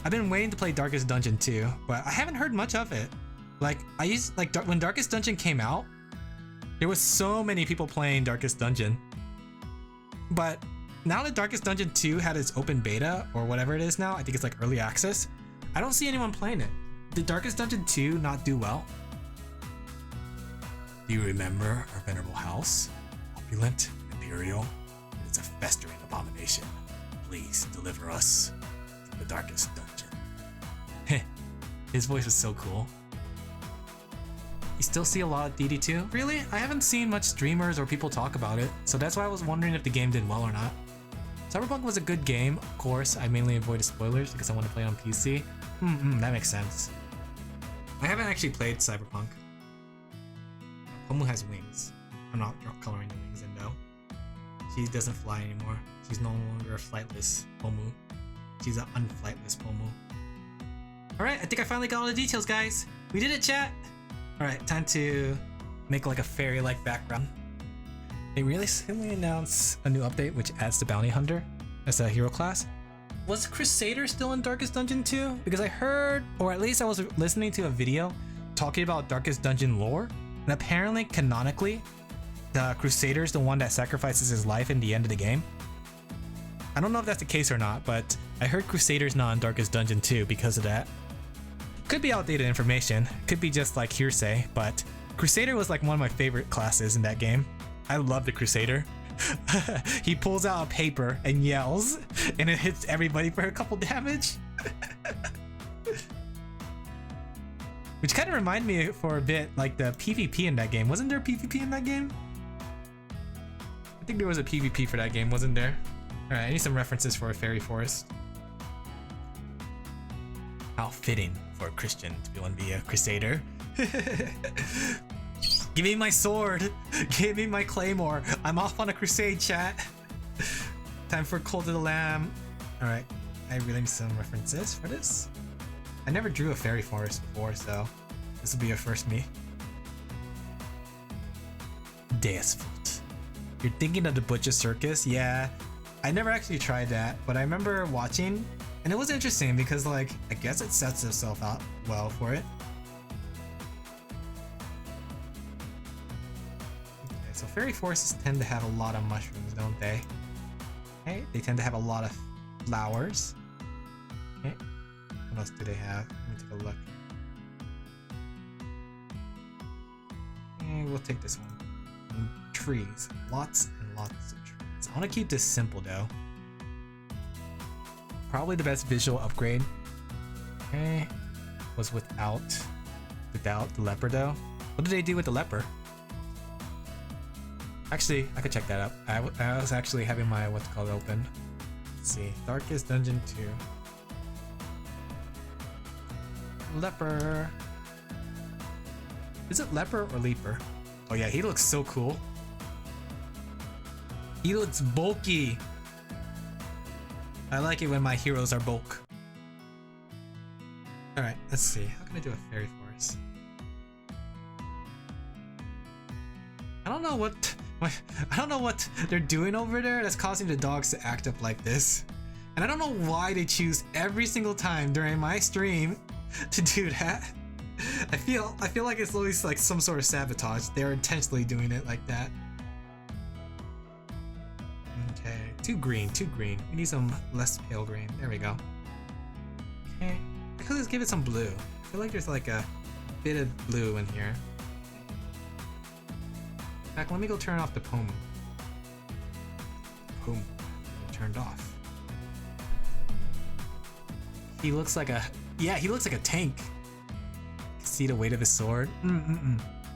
I've been waiting to play Darkest Dungeon 2, but I haven't heard much of it. Like, when Darkest Dungeon came out, there was so many people playing Darkest Dungeon. But now that Darkest Dungeon 2 had its open beta, or whatever it is now, I think it's like early access, I don't see anyone playing it. Did Darkest Dungeon 2 not do well? Do you remember our venerable house? Opulent, imperial, it's a festering abomination. Please deliver us from the Darkest Dungeon. His voice was so cool. You still see a lot of DD2? Really? I haven't seen much streamers or people talk about it, so that's why I was wondering if the game did well or not. Cyberpunk was a good game, of course. I mainly avoided spoilers because I want to play it on PC. That makes sense. I haven't actually played Cyberpunk. Pomu has wings. I'm not coloring the wings in though. She doesn't fly anymore. She's no longer a flightless Pomu. She's an unflightless Pomu. Alright, I think I finally got all the details, guys. We did it, chat! Alright, time to make like a fairy-like background. They recently announced a new update which adds the Bounty Hunter as a hero class. Was Crusader still in Darkest Dungeon 2? Because I heard, or at least I was listening to a video talking about Darkest Dungeon lore, and apparently, canonically, the Crusader is the one that sacrifices his life in the end of the game. I don't know if that's the case or not, but I heard Crusader's not in Darkest Dungeon 2 because of that. Could be outdated information, could be just like hearsay, but Crusader was like one of my favorite classes in that game. I love the Crusader. He pulls out a paper and yells, and it hits everybody for a couple damage. Which kind of reminded me for a bit like the PvP in that game. Wasn't there PvP in that game? I think there was a PvP for that game, wasn't there? Alright, I need some references for a fairy forest. How fitting for a Christian to want to be a crusader. Give me my sword! Give me my claymore! I'm off on a crusade, chat! Time for Cult of the Lamb. Alright, I really need some references for this. I never drew a fairy forest before, so this will be a first me. Deus Vult. You're thinking of the Butcher Circus? Yeah, I never actually tried that, but I remember watching, and it was interesting because, like, I guess it sets itself out well for it. Okay, so fairy forests tend to have a lot of mushrooms, don't they? Okay, they tend to have a lot of flowers. Okay, what else do they have? Let me take a look. Okay, we'll take this one. And trees, lots and lots of trees. I want to keep this simple though. Probably the best visual upgrade. Okay, was without the leper though. What did they do with the leper? Actually, I could check that up. I was actually having my what's called open. Let's see, Darkest Dungeon 2. Leper. Is it leper or leaper? Oh yeah, he looks so cool. He looks bulky. I like it when my heroes are bulk. Alright, let's see. How can I do a fairy forest? I don't know what they're doing over there that's causing the dogs to act up like this. And I don't know why they choose every single time during my stream to do that. I feel like it's always like some sort of sabotage. They're intentionally doing it like that. Okay, too green. We need some less pale green. There we go. Okay, I could just give it some blue. I feel like there's like a bit of blue in here. In fact, let me go turn off the Pomu. Pomu turned off. He looks like a tank. See the weight of his sword?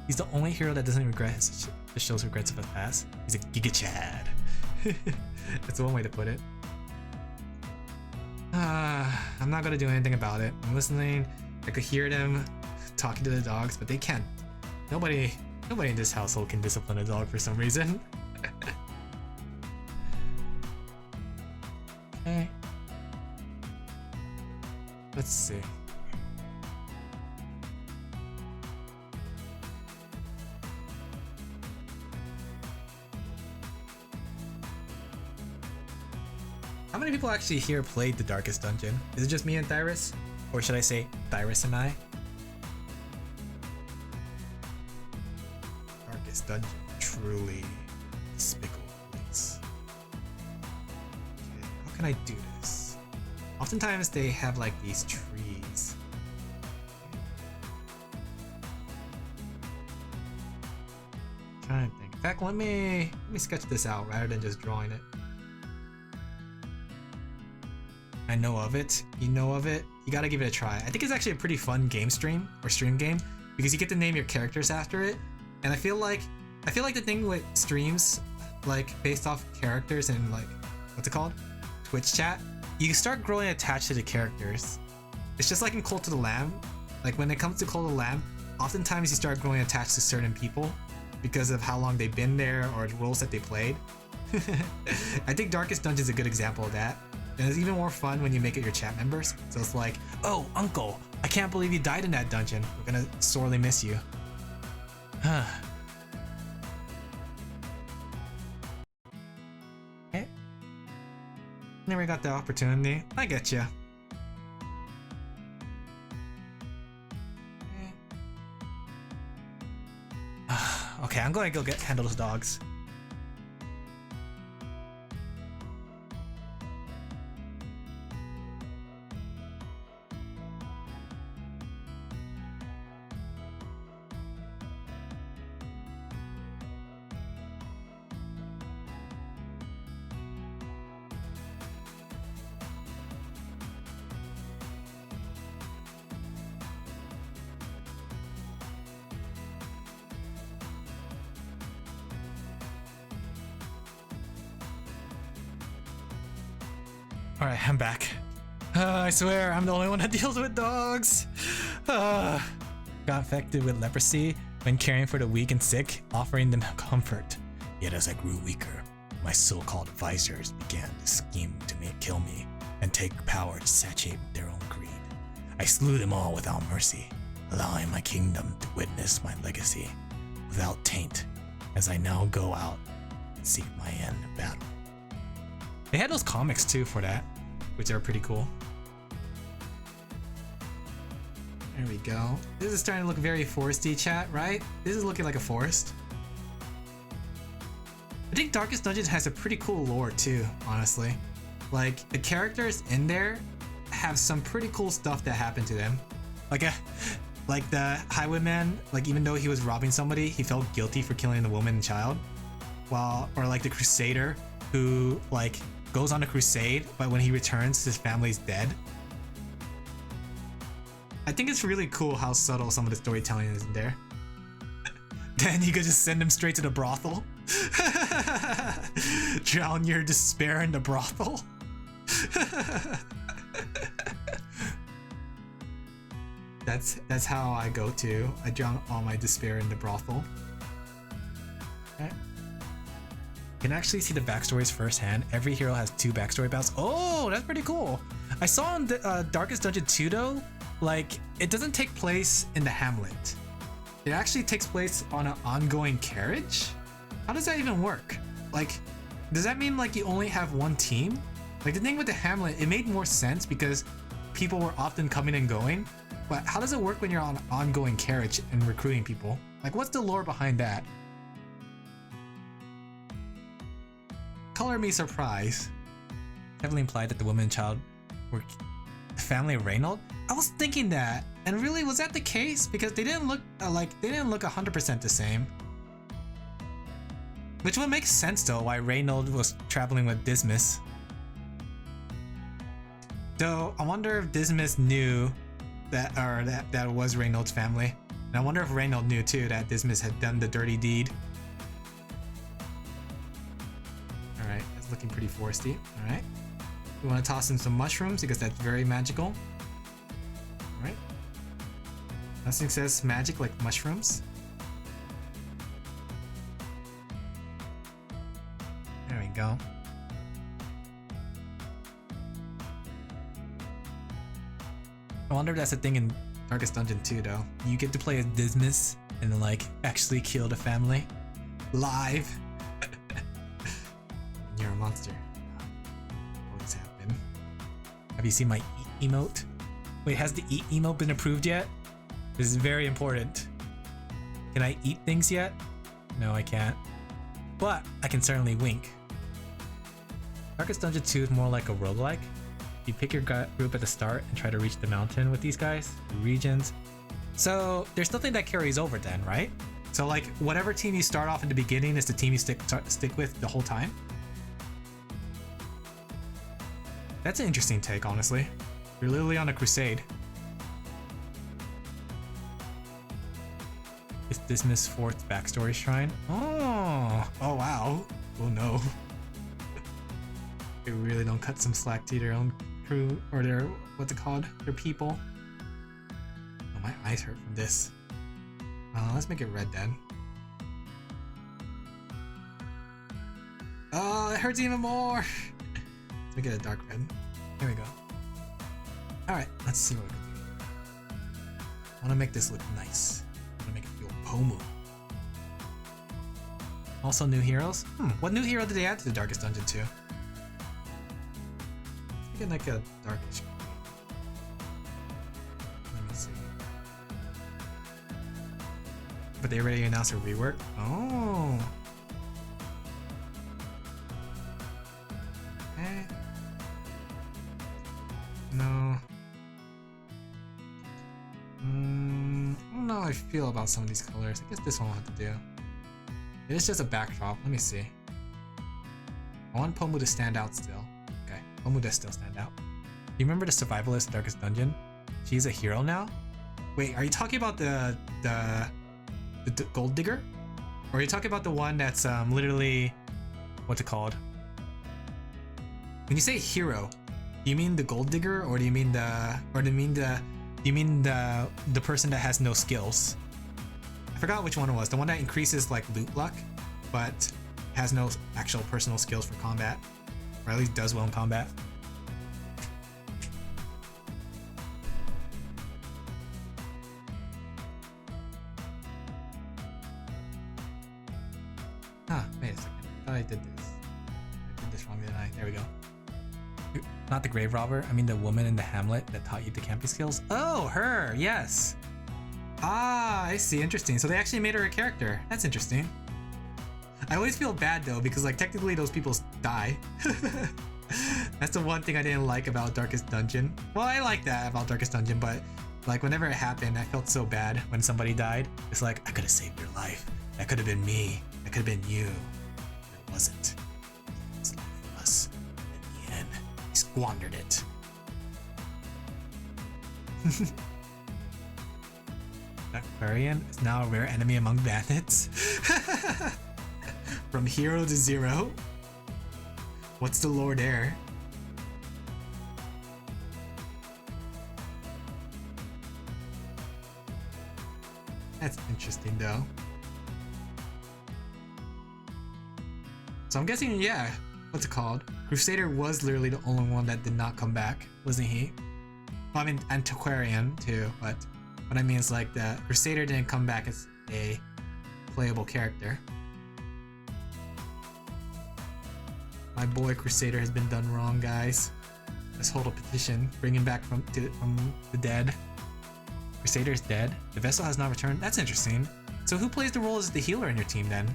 He's the only hero that doesn't regret that shows regrets of his past. He's a Giga Chad. That's one way to put it. I'm not gonna do anything about it. I'm listening. I could hear them talking to the dogs, but they can't. Nobody in this household can discipline a dog for some reason. Okay. Let's see. How many people actually here played the Darkest Dungeon? Is it just me and Thyrus? Or should I say Thyrus and I? Darkest Dungeon, truly despicable place. Okay, how can I do this? Oftentimes they have like these trees. I'm trying to think. In fact, let me sketch this out rather than just drawing it. I know of it. You know of it. You gotta give it a try. I think it's actually a pretty fun game stream or stream game because you get to name your characters after it. And I feel like the thing with streams, like based off characters and like what's it called, Twitch chat, you start growing attached to the characters. It's just like in Cult of the Lamb. Like when it comes to Cult of the Lamb, oftentimes you start growing attached to certain people because of how long they've been there or the roles that they played. I think Darkest Dungeon is a good example of that. And it's even more fun when you make it your chat members. So it's like, oh, Uncle, I can't believe you died in that dungeon. We're gonna sorely miss you. Okay. Never got the opportunity. I get you. Okay, I'm going to go handle those dogs. Alright, I'm back. I swear, I'm the only one that deals with dogs. Got infected with leprosy when caring for the weak and sick, offering them comfort. Yet as I grew weaker, my so-called advisors began to scheme to kill me and take power to satiate their own greed. I slew them all without mercy, allowing my kingdom to witness my legacy without taint, as I now go out and seek my end of battle. They had those comics too for that, which are pretty cool. There we go. This is starting to look very foresty, chat, right? This is looking like a forest. I think Darkest Dungeon has a pretty cool lore too, honestly. Like, the characters in there have some pretty cool stuff that happened to them. Like the Highwayman, like even though he was robbing somebody, he felt guilty for killing the woman and child. Or like the Crusader, who like goes on a crusade, but when he returns, his family's dead. I think it's really cool how subtle some of the storytelling is in there. Then you could just send him straight to the brothel. Drown your despair in the brothel. That's how I go to. I drown all my despair in the brothel. Okay. You can actually see the backstories firsthand. Every hero has 2 backstory bouts. Oh, that's pretty cool. I saw in the Darkest Dungeon 2 though, like it doesn't take place in the hamlet. It actually takes place on an ongoing carriage. How does that even work? Like, does that mean like you only have one team? Like the thing with the hamlet, it made more sense because people were often coming and going. But how does it work when you're on an ongoing carriage and recruiting people? Like, what's the lore behind that? Color me surprised. Heavily implied that the woman and child were the family of Reynold. I was thinking that, and really, was that the case? Because they didn't look 100% the same. Which would make sense though, why Reynold was traveling with Dismas. Though I wonder if Dismas knew that was Reynold's family. And I wonder if Reynold knew too that Dismas had done the dirty deed. Alright, that's looking pretty foresty. Alright. We want to toss in some mushrooms because that's very magical. Alright. Nothing says magic like mushrooms. There we go. I wonder if that's a thing in Darkest Dungeon 2 though. You get to play as Dismas and then like actually kill the family. Live. You're a monster. What's happened? Have you seen my eat emote? Wait, has the eat emote been approved yet? This is very important. Can I eat things yet? No, I can't. But I can certainly wink. Darkest Dungeon 2 is more like a roguelike. You pick your group at the start and try to reach the mountain with these guys, the regions. So there's nothing that carries over then, right? So like whatever team you start off in the beginning is the team you stick with the whole time. That's an interesting take, honestly. You're literally on a crusade. Is Dismas' 4th backstory shrine? Oh wow. Oh no. They really don't cut some slack to their own crew or their, what's it called? Their people. Oh, my eyes hurt from this. Let's make it red then. Oh, it hurts even more! Let's make it a dark red. There we go. Alright, let's see what we can do. I want to make this look nice. I want to make it feel Pomu. Also new heroes? What new hero did they add to the Darkest Dungeon too? Let's make it like a darkish green. Let me see. But they already announced a rework? Oh! Okay. No. I don't know how I feel about some of these colors. I guess this one will have to do. It's just a backdrop. Let me see. I want Pomu to stand out still. Okay, Pomu does still stand out. Do you remember the survivalist Darkest Dungeon? She's a hero now? Wait, are you talking about the gold digger? Or are you talking about the one that's literally what's it called? When you say hero, do you mean the gold digger or do you mean the person that has no skills? I forgot which one it was. The one that increases like loot luck, but has no actual personal skills for combat, or at least does well in combat. Wait a second. I thought I did this. I did this wrong, didn't I? There we go. Not the grave robber. I mean the woman in the hamlet that taught you the camping skills. Oh, her. Yes. Ah, I see. Interesting. So they actually made her a character. That's interesting. I always feel bad though because like technically those people die. That's the one thing I didn't like about Darkest Dungeon. Well, I like that about Darkest Dungeon, but like whenever it happened, I felt so bad when somebody died. It's like I could have saved your life. That could have been me. That could have been you. It wasn't. It's life for us. In the end, he squandered it. Aquarian is now a rare enemy among bandits. From hero to zero. What's the lore there? That's interesting though. So I'm guessing, yeah, what's it called? Crusader was literally the only one that did not come back, wasn't he? Well, I mean, Antiquarian too, but what I mean is like the Crusader didn't come back as a playable character. My boy Crusader has been done wrong, guys. Let's hold a petition, bring him back from the dead. Crusader's dead. The vessel has not returned. That's interesting. So who plays the role as the healer in your team then?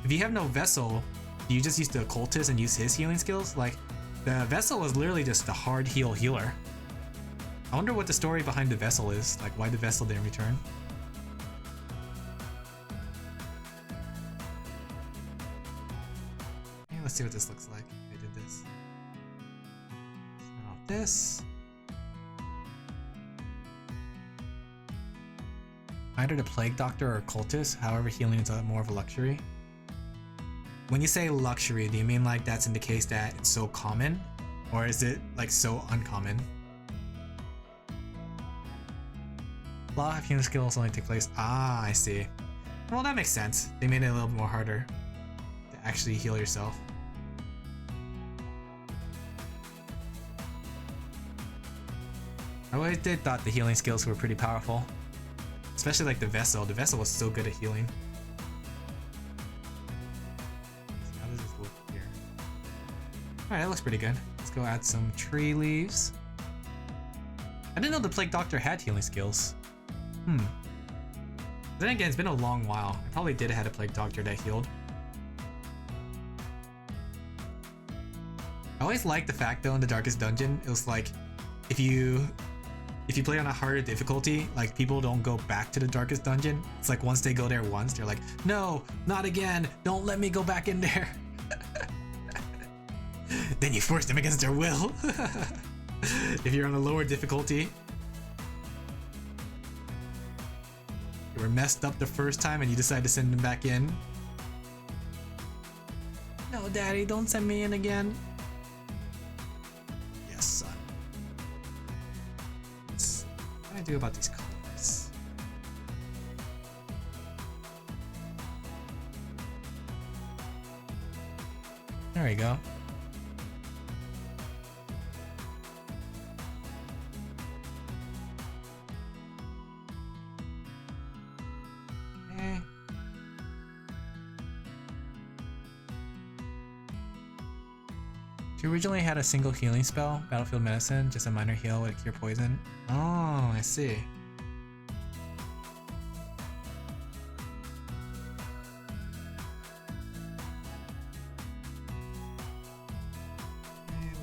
If you have no vessel, do you just use the occultist and use his healing skills? Like, the vessel was literally just the hard healer. I wonder what the story behind the vessel is, like why the vessel didn't return. Okay, let's see what this looks like. I did this. Turn off this. Either the Plague Doctor or Cultist, however healing is more of a luxury. When you say luxury, do you mean like that's in the case that it's so common? Or is it like so uncommon? A lot of healing skills only take place. Ah, I see. Well, that makes sense. They made it a little bit more harder to actually heal yourself. I always did thought the healing skills were pretty powerful. Especially like the vessel. The vessel was so good at healing. So how does this look here? Alright, that looks pretty good. Let's go add some tree leaves. I didn't know the Plague Doctor had healing skills. Then again, it's been a long while. I probably did have a Plague Doctor that healed. I always liked the fact though in the Darkest Dungeon, it was like if you play on a harder difficulty, like people don't go back to the Darkest Dungeon. It's like once they go there once, they're like, no, not again. Don't let me go back in there. Then you force them against their will. If you're on a lower difficulty. You were messed up the first time and you decide to send them back in. No, Daddy, don't send me in again. Yes, son. I do about these colors? There we go. She originally had a single healing spell, Battlefield Medicine, just a minor heal with cure poison. Oh, I see. Okay,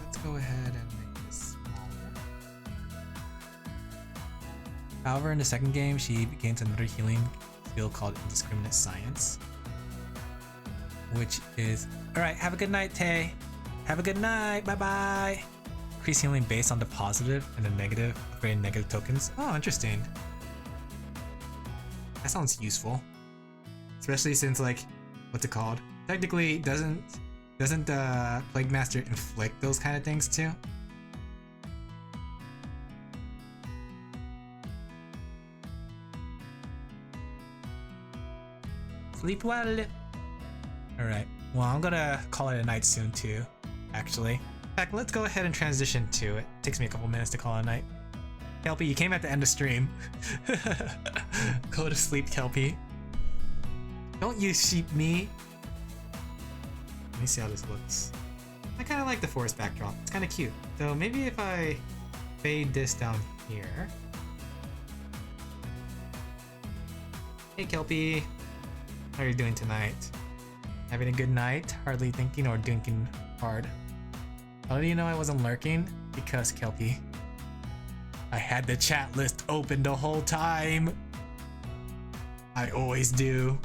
let's go ahead and make this smaller. However, in the second game, she gains another healing skill called Indiscriminate Science, which is, alright, have a good night, Tay. Have a good night. Bye bye. Increase healing based on the positive and the negative, upgrade negative tokens. Oh, interesting. That sounds useful. Especially since, like, what's it called? Technically, doesn't the Plague Master inflict those kind of things too? Sleep well. Alright. Well, I'm gonna call it a night soon too, actually. In fact, let's go ahead and transition to it. Takes me a couple minutes to call it a night. Kelpie, you came at the end of stream. Go to sleep, Kelpie. Don't you sheep me. Let me see how this looks. I kind of like the forest backdrop. It's kind of cute. So maybe if I fade this down here. Hey, Kelpie. How are you doing tonight? Having a good night? Hardly thinking or thinking hard? How do you know I wasn't lurking? Because, Kelpie, I had the chat list open the whole time. I always do.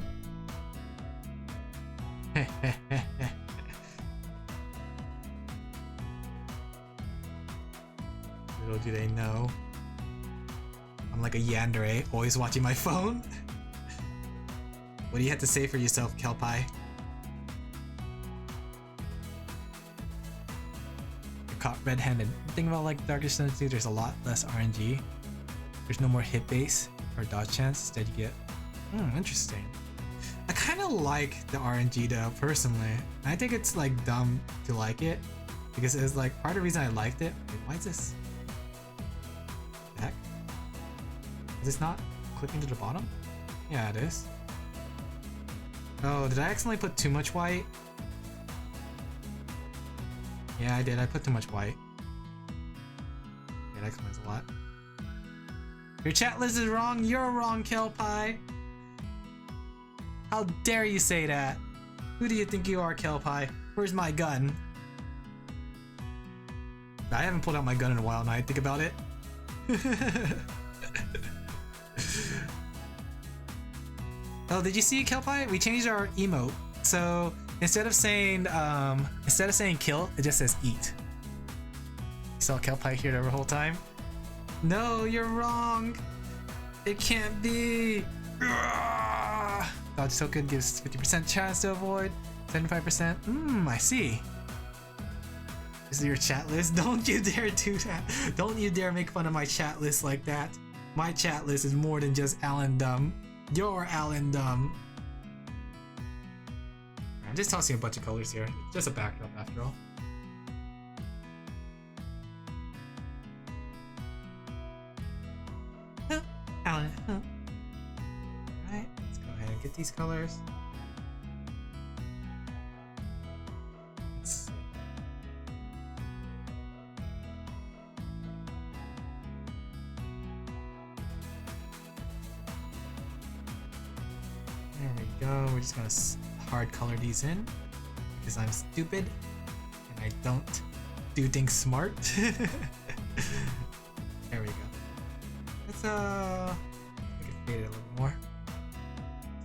Little do they know. I'm like a yandere, always watching my phone. What do you have to say for yourself, Kelpie? You're caught red-handed. The thing about like Darkest Dungeon 2, there's a lot less RNG. There's no more hit base or dodge chance. Instead you get... interesting. I kind of like the RNG though, personally. I think it's like dumb to like it. Because it's like part of the reason I liked it. Wait, why is this? What the heck? Is this not clipping to the bottom? Yeah, it is. Oh, did I accidentally put too much white? Yeah, I did. I put too much white. Yeah, that explains a lot. Your chat list is wrong. You're wrong, Kelpie. How dare you say that? Who do you think you are, Kelpie? Where's my gun? I haven't pulled out my gun in a while now I think about it. Oh, did you see, Kelpie? We changed our emote. So instead of saying kill, it just says eat. You saw Kelpie here the whole time? No, you're wrong. It can't be. Dodge token gives 50% chance to avoid, 75%. I see. This is your chat list. Don't you dare do that. Don't you dare make fun of my chat list like that. My chat list is more than just Alan Dumb. You're Alan Dumb. I'm just tossing a bunch of colors here. It's just a backdrop after all. Alan. Alright, let's go ahead and get these colors. Let's see. There we go. We're just gonna hard color these in because I'm stupid and I don't do things smart. There we go. Let's make it fade it a little more.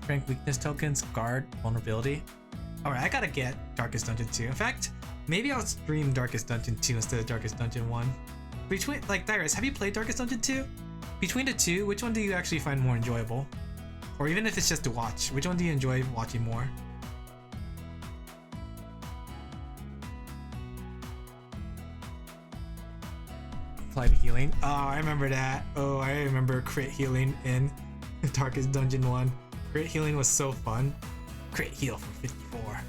Strength, weakness tokens, guard, vulnerability. Alright, I gotta get Darkest Dungeon 2. In fact, maybe I'll stream Darkest Dungeon 2 instead of Darkest Dungeon 1. Between, like, Dyrus, have you played Darkest Dungeon 2? Between the two, which one do you actually find more enjoyable? Or even if it's just to watch, which one do you enjoy watching more? apply the healing. Oh, I remember that. Oh, I remember crit healing in Darkest Dungeon 1. Crit healing was so fun. Crit heal for 54.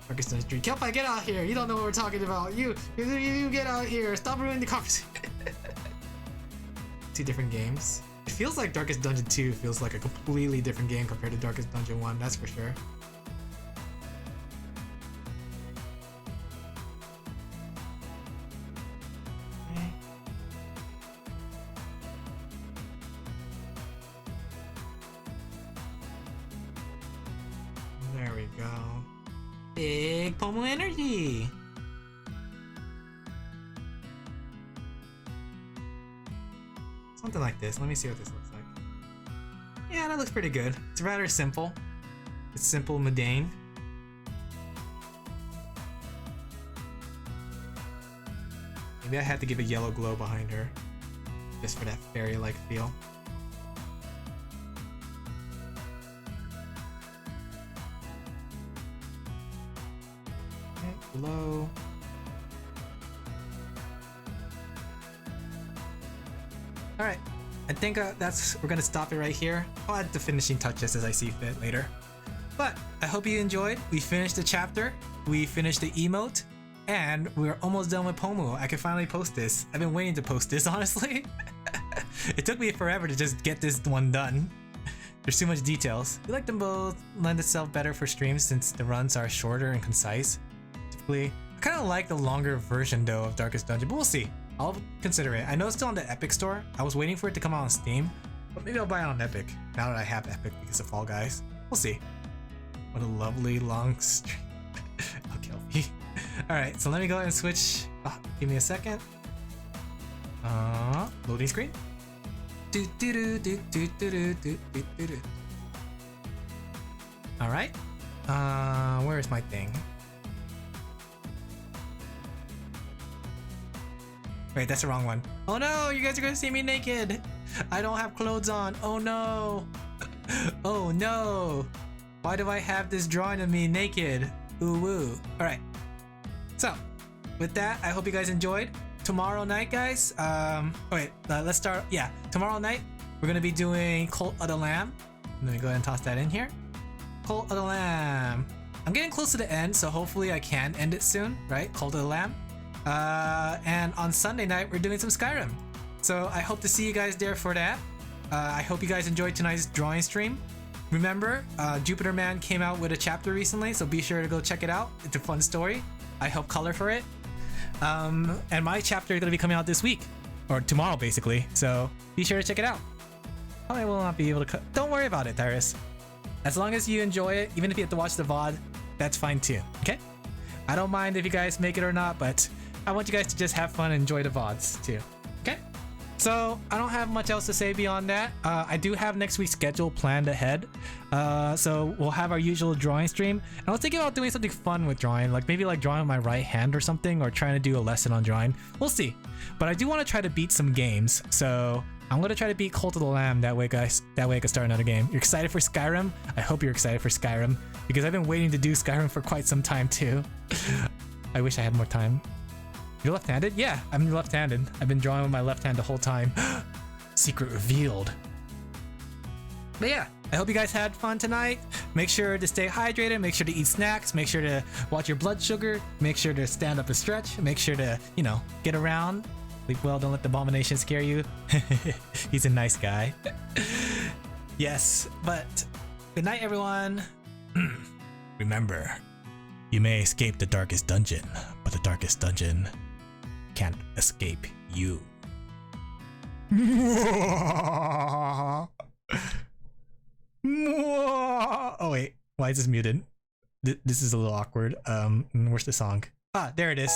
Darkest Dungeon 3. Kelpie, get out here! You don't know what we're talking about. You get out here. Stop ruining the conversation. 2 different games. It feels like Darkest Dungeon 2 feels like a completely different game compared to Darkest Dungeon 1, that's for sure. There we go. Big Pomo energy! Something like this. Let me see what this looks like. Yeah, that looks pretty good. It's rather simple. It's simple mundane. Maybe I had to give a yellow glow behind her. Just for that fairy-like feel. Glow. Alright, I think we're gonna stop it right here. I'll add the finishing touches as I see fit later. But I hope you enjoyed. We finished the chapter, we finished the emote, and we're almost done with Pomu. I can finally post this. I've been waiting to post this, honestly. It took me forever to just get this one done. There's too much details. We like them both, lend itself better for streams since the runs are shorter and concise. Typically, I kind of like the longer version though of Darkest Dungeon, but we'll see. I'll consider it. I know it's still on the Epic store. I was waiting for it to come out on Steam, but maybe I'll buy it on Epic now that I have Epic because of Fall Guys. We'll see. What a lovely long stream. I'll kill me. Alright, so let me go ahead and switch. Give me a second. Loading screen. Alright. Where is my thing? Wait, that's the wrong one. Oh no, you guys are gonna see me naked. I don't have clothes on. Oh no. Oh no. Why do I have this drawing of me naked? Ooh woo. Alright. So, with that, I hope you guys enjoyed. Tomorrow night, guys. Let's start. Yeah, tomorrow night, we're gonna be doing Cult of the Lamb. Let me go ahead and toss that in here. Cult of the Lamb. I'm getting close to the end, so hopefully I can end it soon, right? Cult of the Lamb. And on Sunday night, we're doing some Skyrim. So I hope to see you guys there for that. I hope you guys enjoyed tonight's drawing stream. Remember, Jupitermen came out with a chapter recently, so be sure to go check it out. It's a fun story. I helped color for it. And my chapter is going to be coming out this week, or tomorrow basically, so be sure to check it out. I will not be able to don't worry about it, Tyrus. As long as you enjoy it, even if you have to watch the VOD, that's fine too, okay? I don't mind if you guys make it or not, but I want you guys to just have fun and enjoy the VODs too, okay? So I don't have much else to say beyond that. I do have next week's schedule planned ahead. So we'll have our usual drawing stream. And I was thinking about doing something fun with drawing, like maybe like drawing with my right hand or something, or trying to do a lesson on drawing. We'll see. But I do want to try to beat some games. So I'm going to try to beat Cult of the Lamb that way, guys. That way I can start another game. You're excited for Skyrim? I hope you're excited for Skyrim, because I've been waiting to do Skyrim for quite some time too. I wish I had more time. You're left-handed? Yeah, I'm left-handed. I've been drawing with my left hand the whole time. Secret revealed. But yeah, I hope you guys had fun tonight. Make sure to stay hydrated. Make sure to eat snacks. Make sure to watch your blood sugar. Make sure to stand up and stretch. Make sure to, you know, get around. Sleep well, don't let the abomination scare you. He's a nice guy. Yes, but good night, everyone. Remember, you may escape the darkest dungeon, but the darkest dungeon can't escape you. Oh wait, why is this muted? This is a little awkward. Where's the song? Ah, there it is.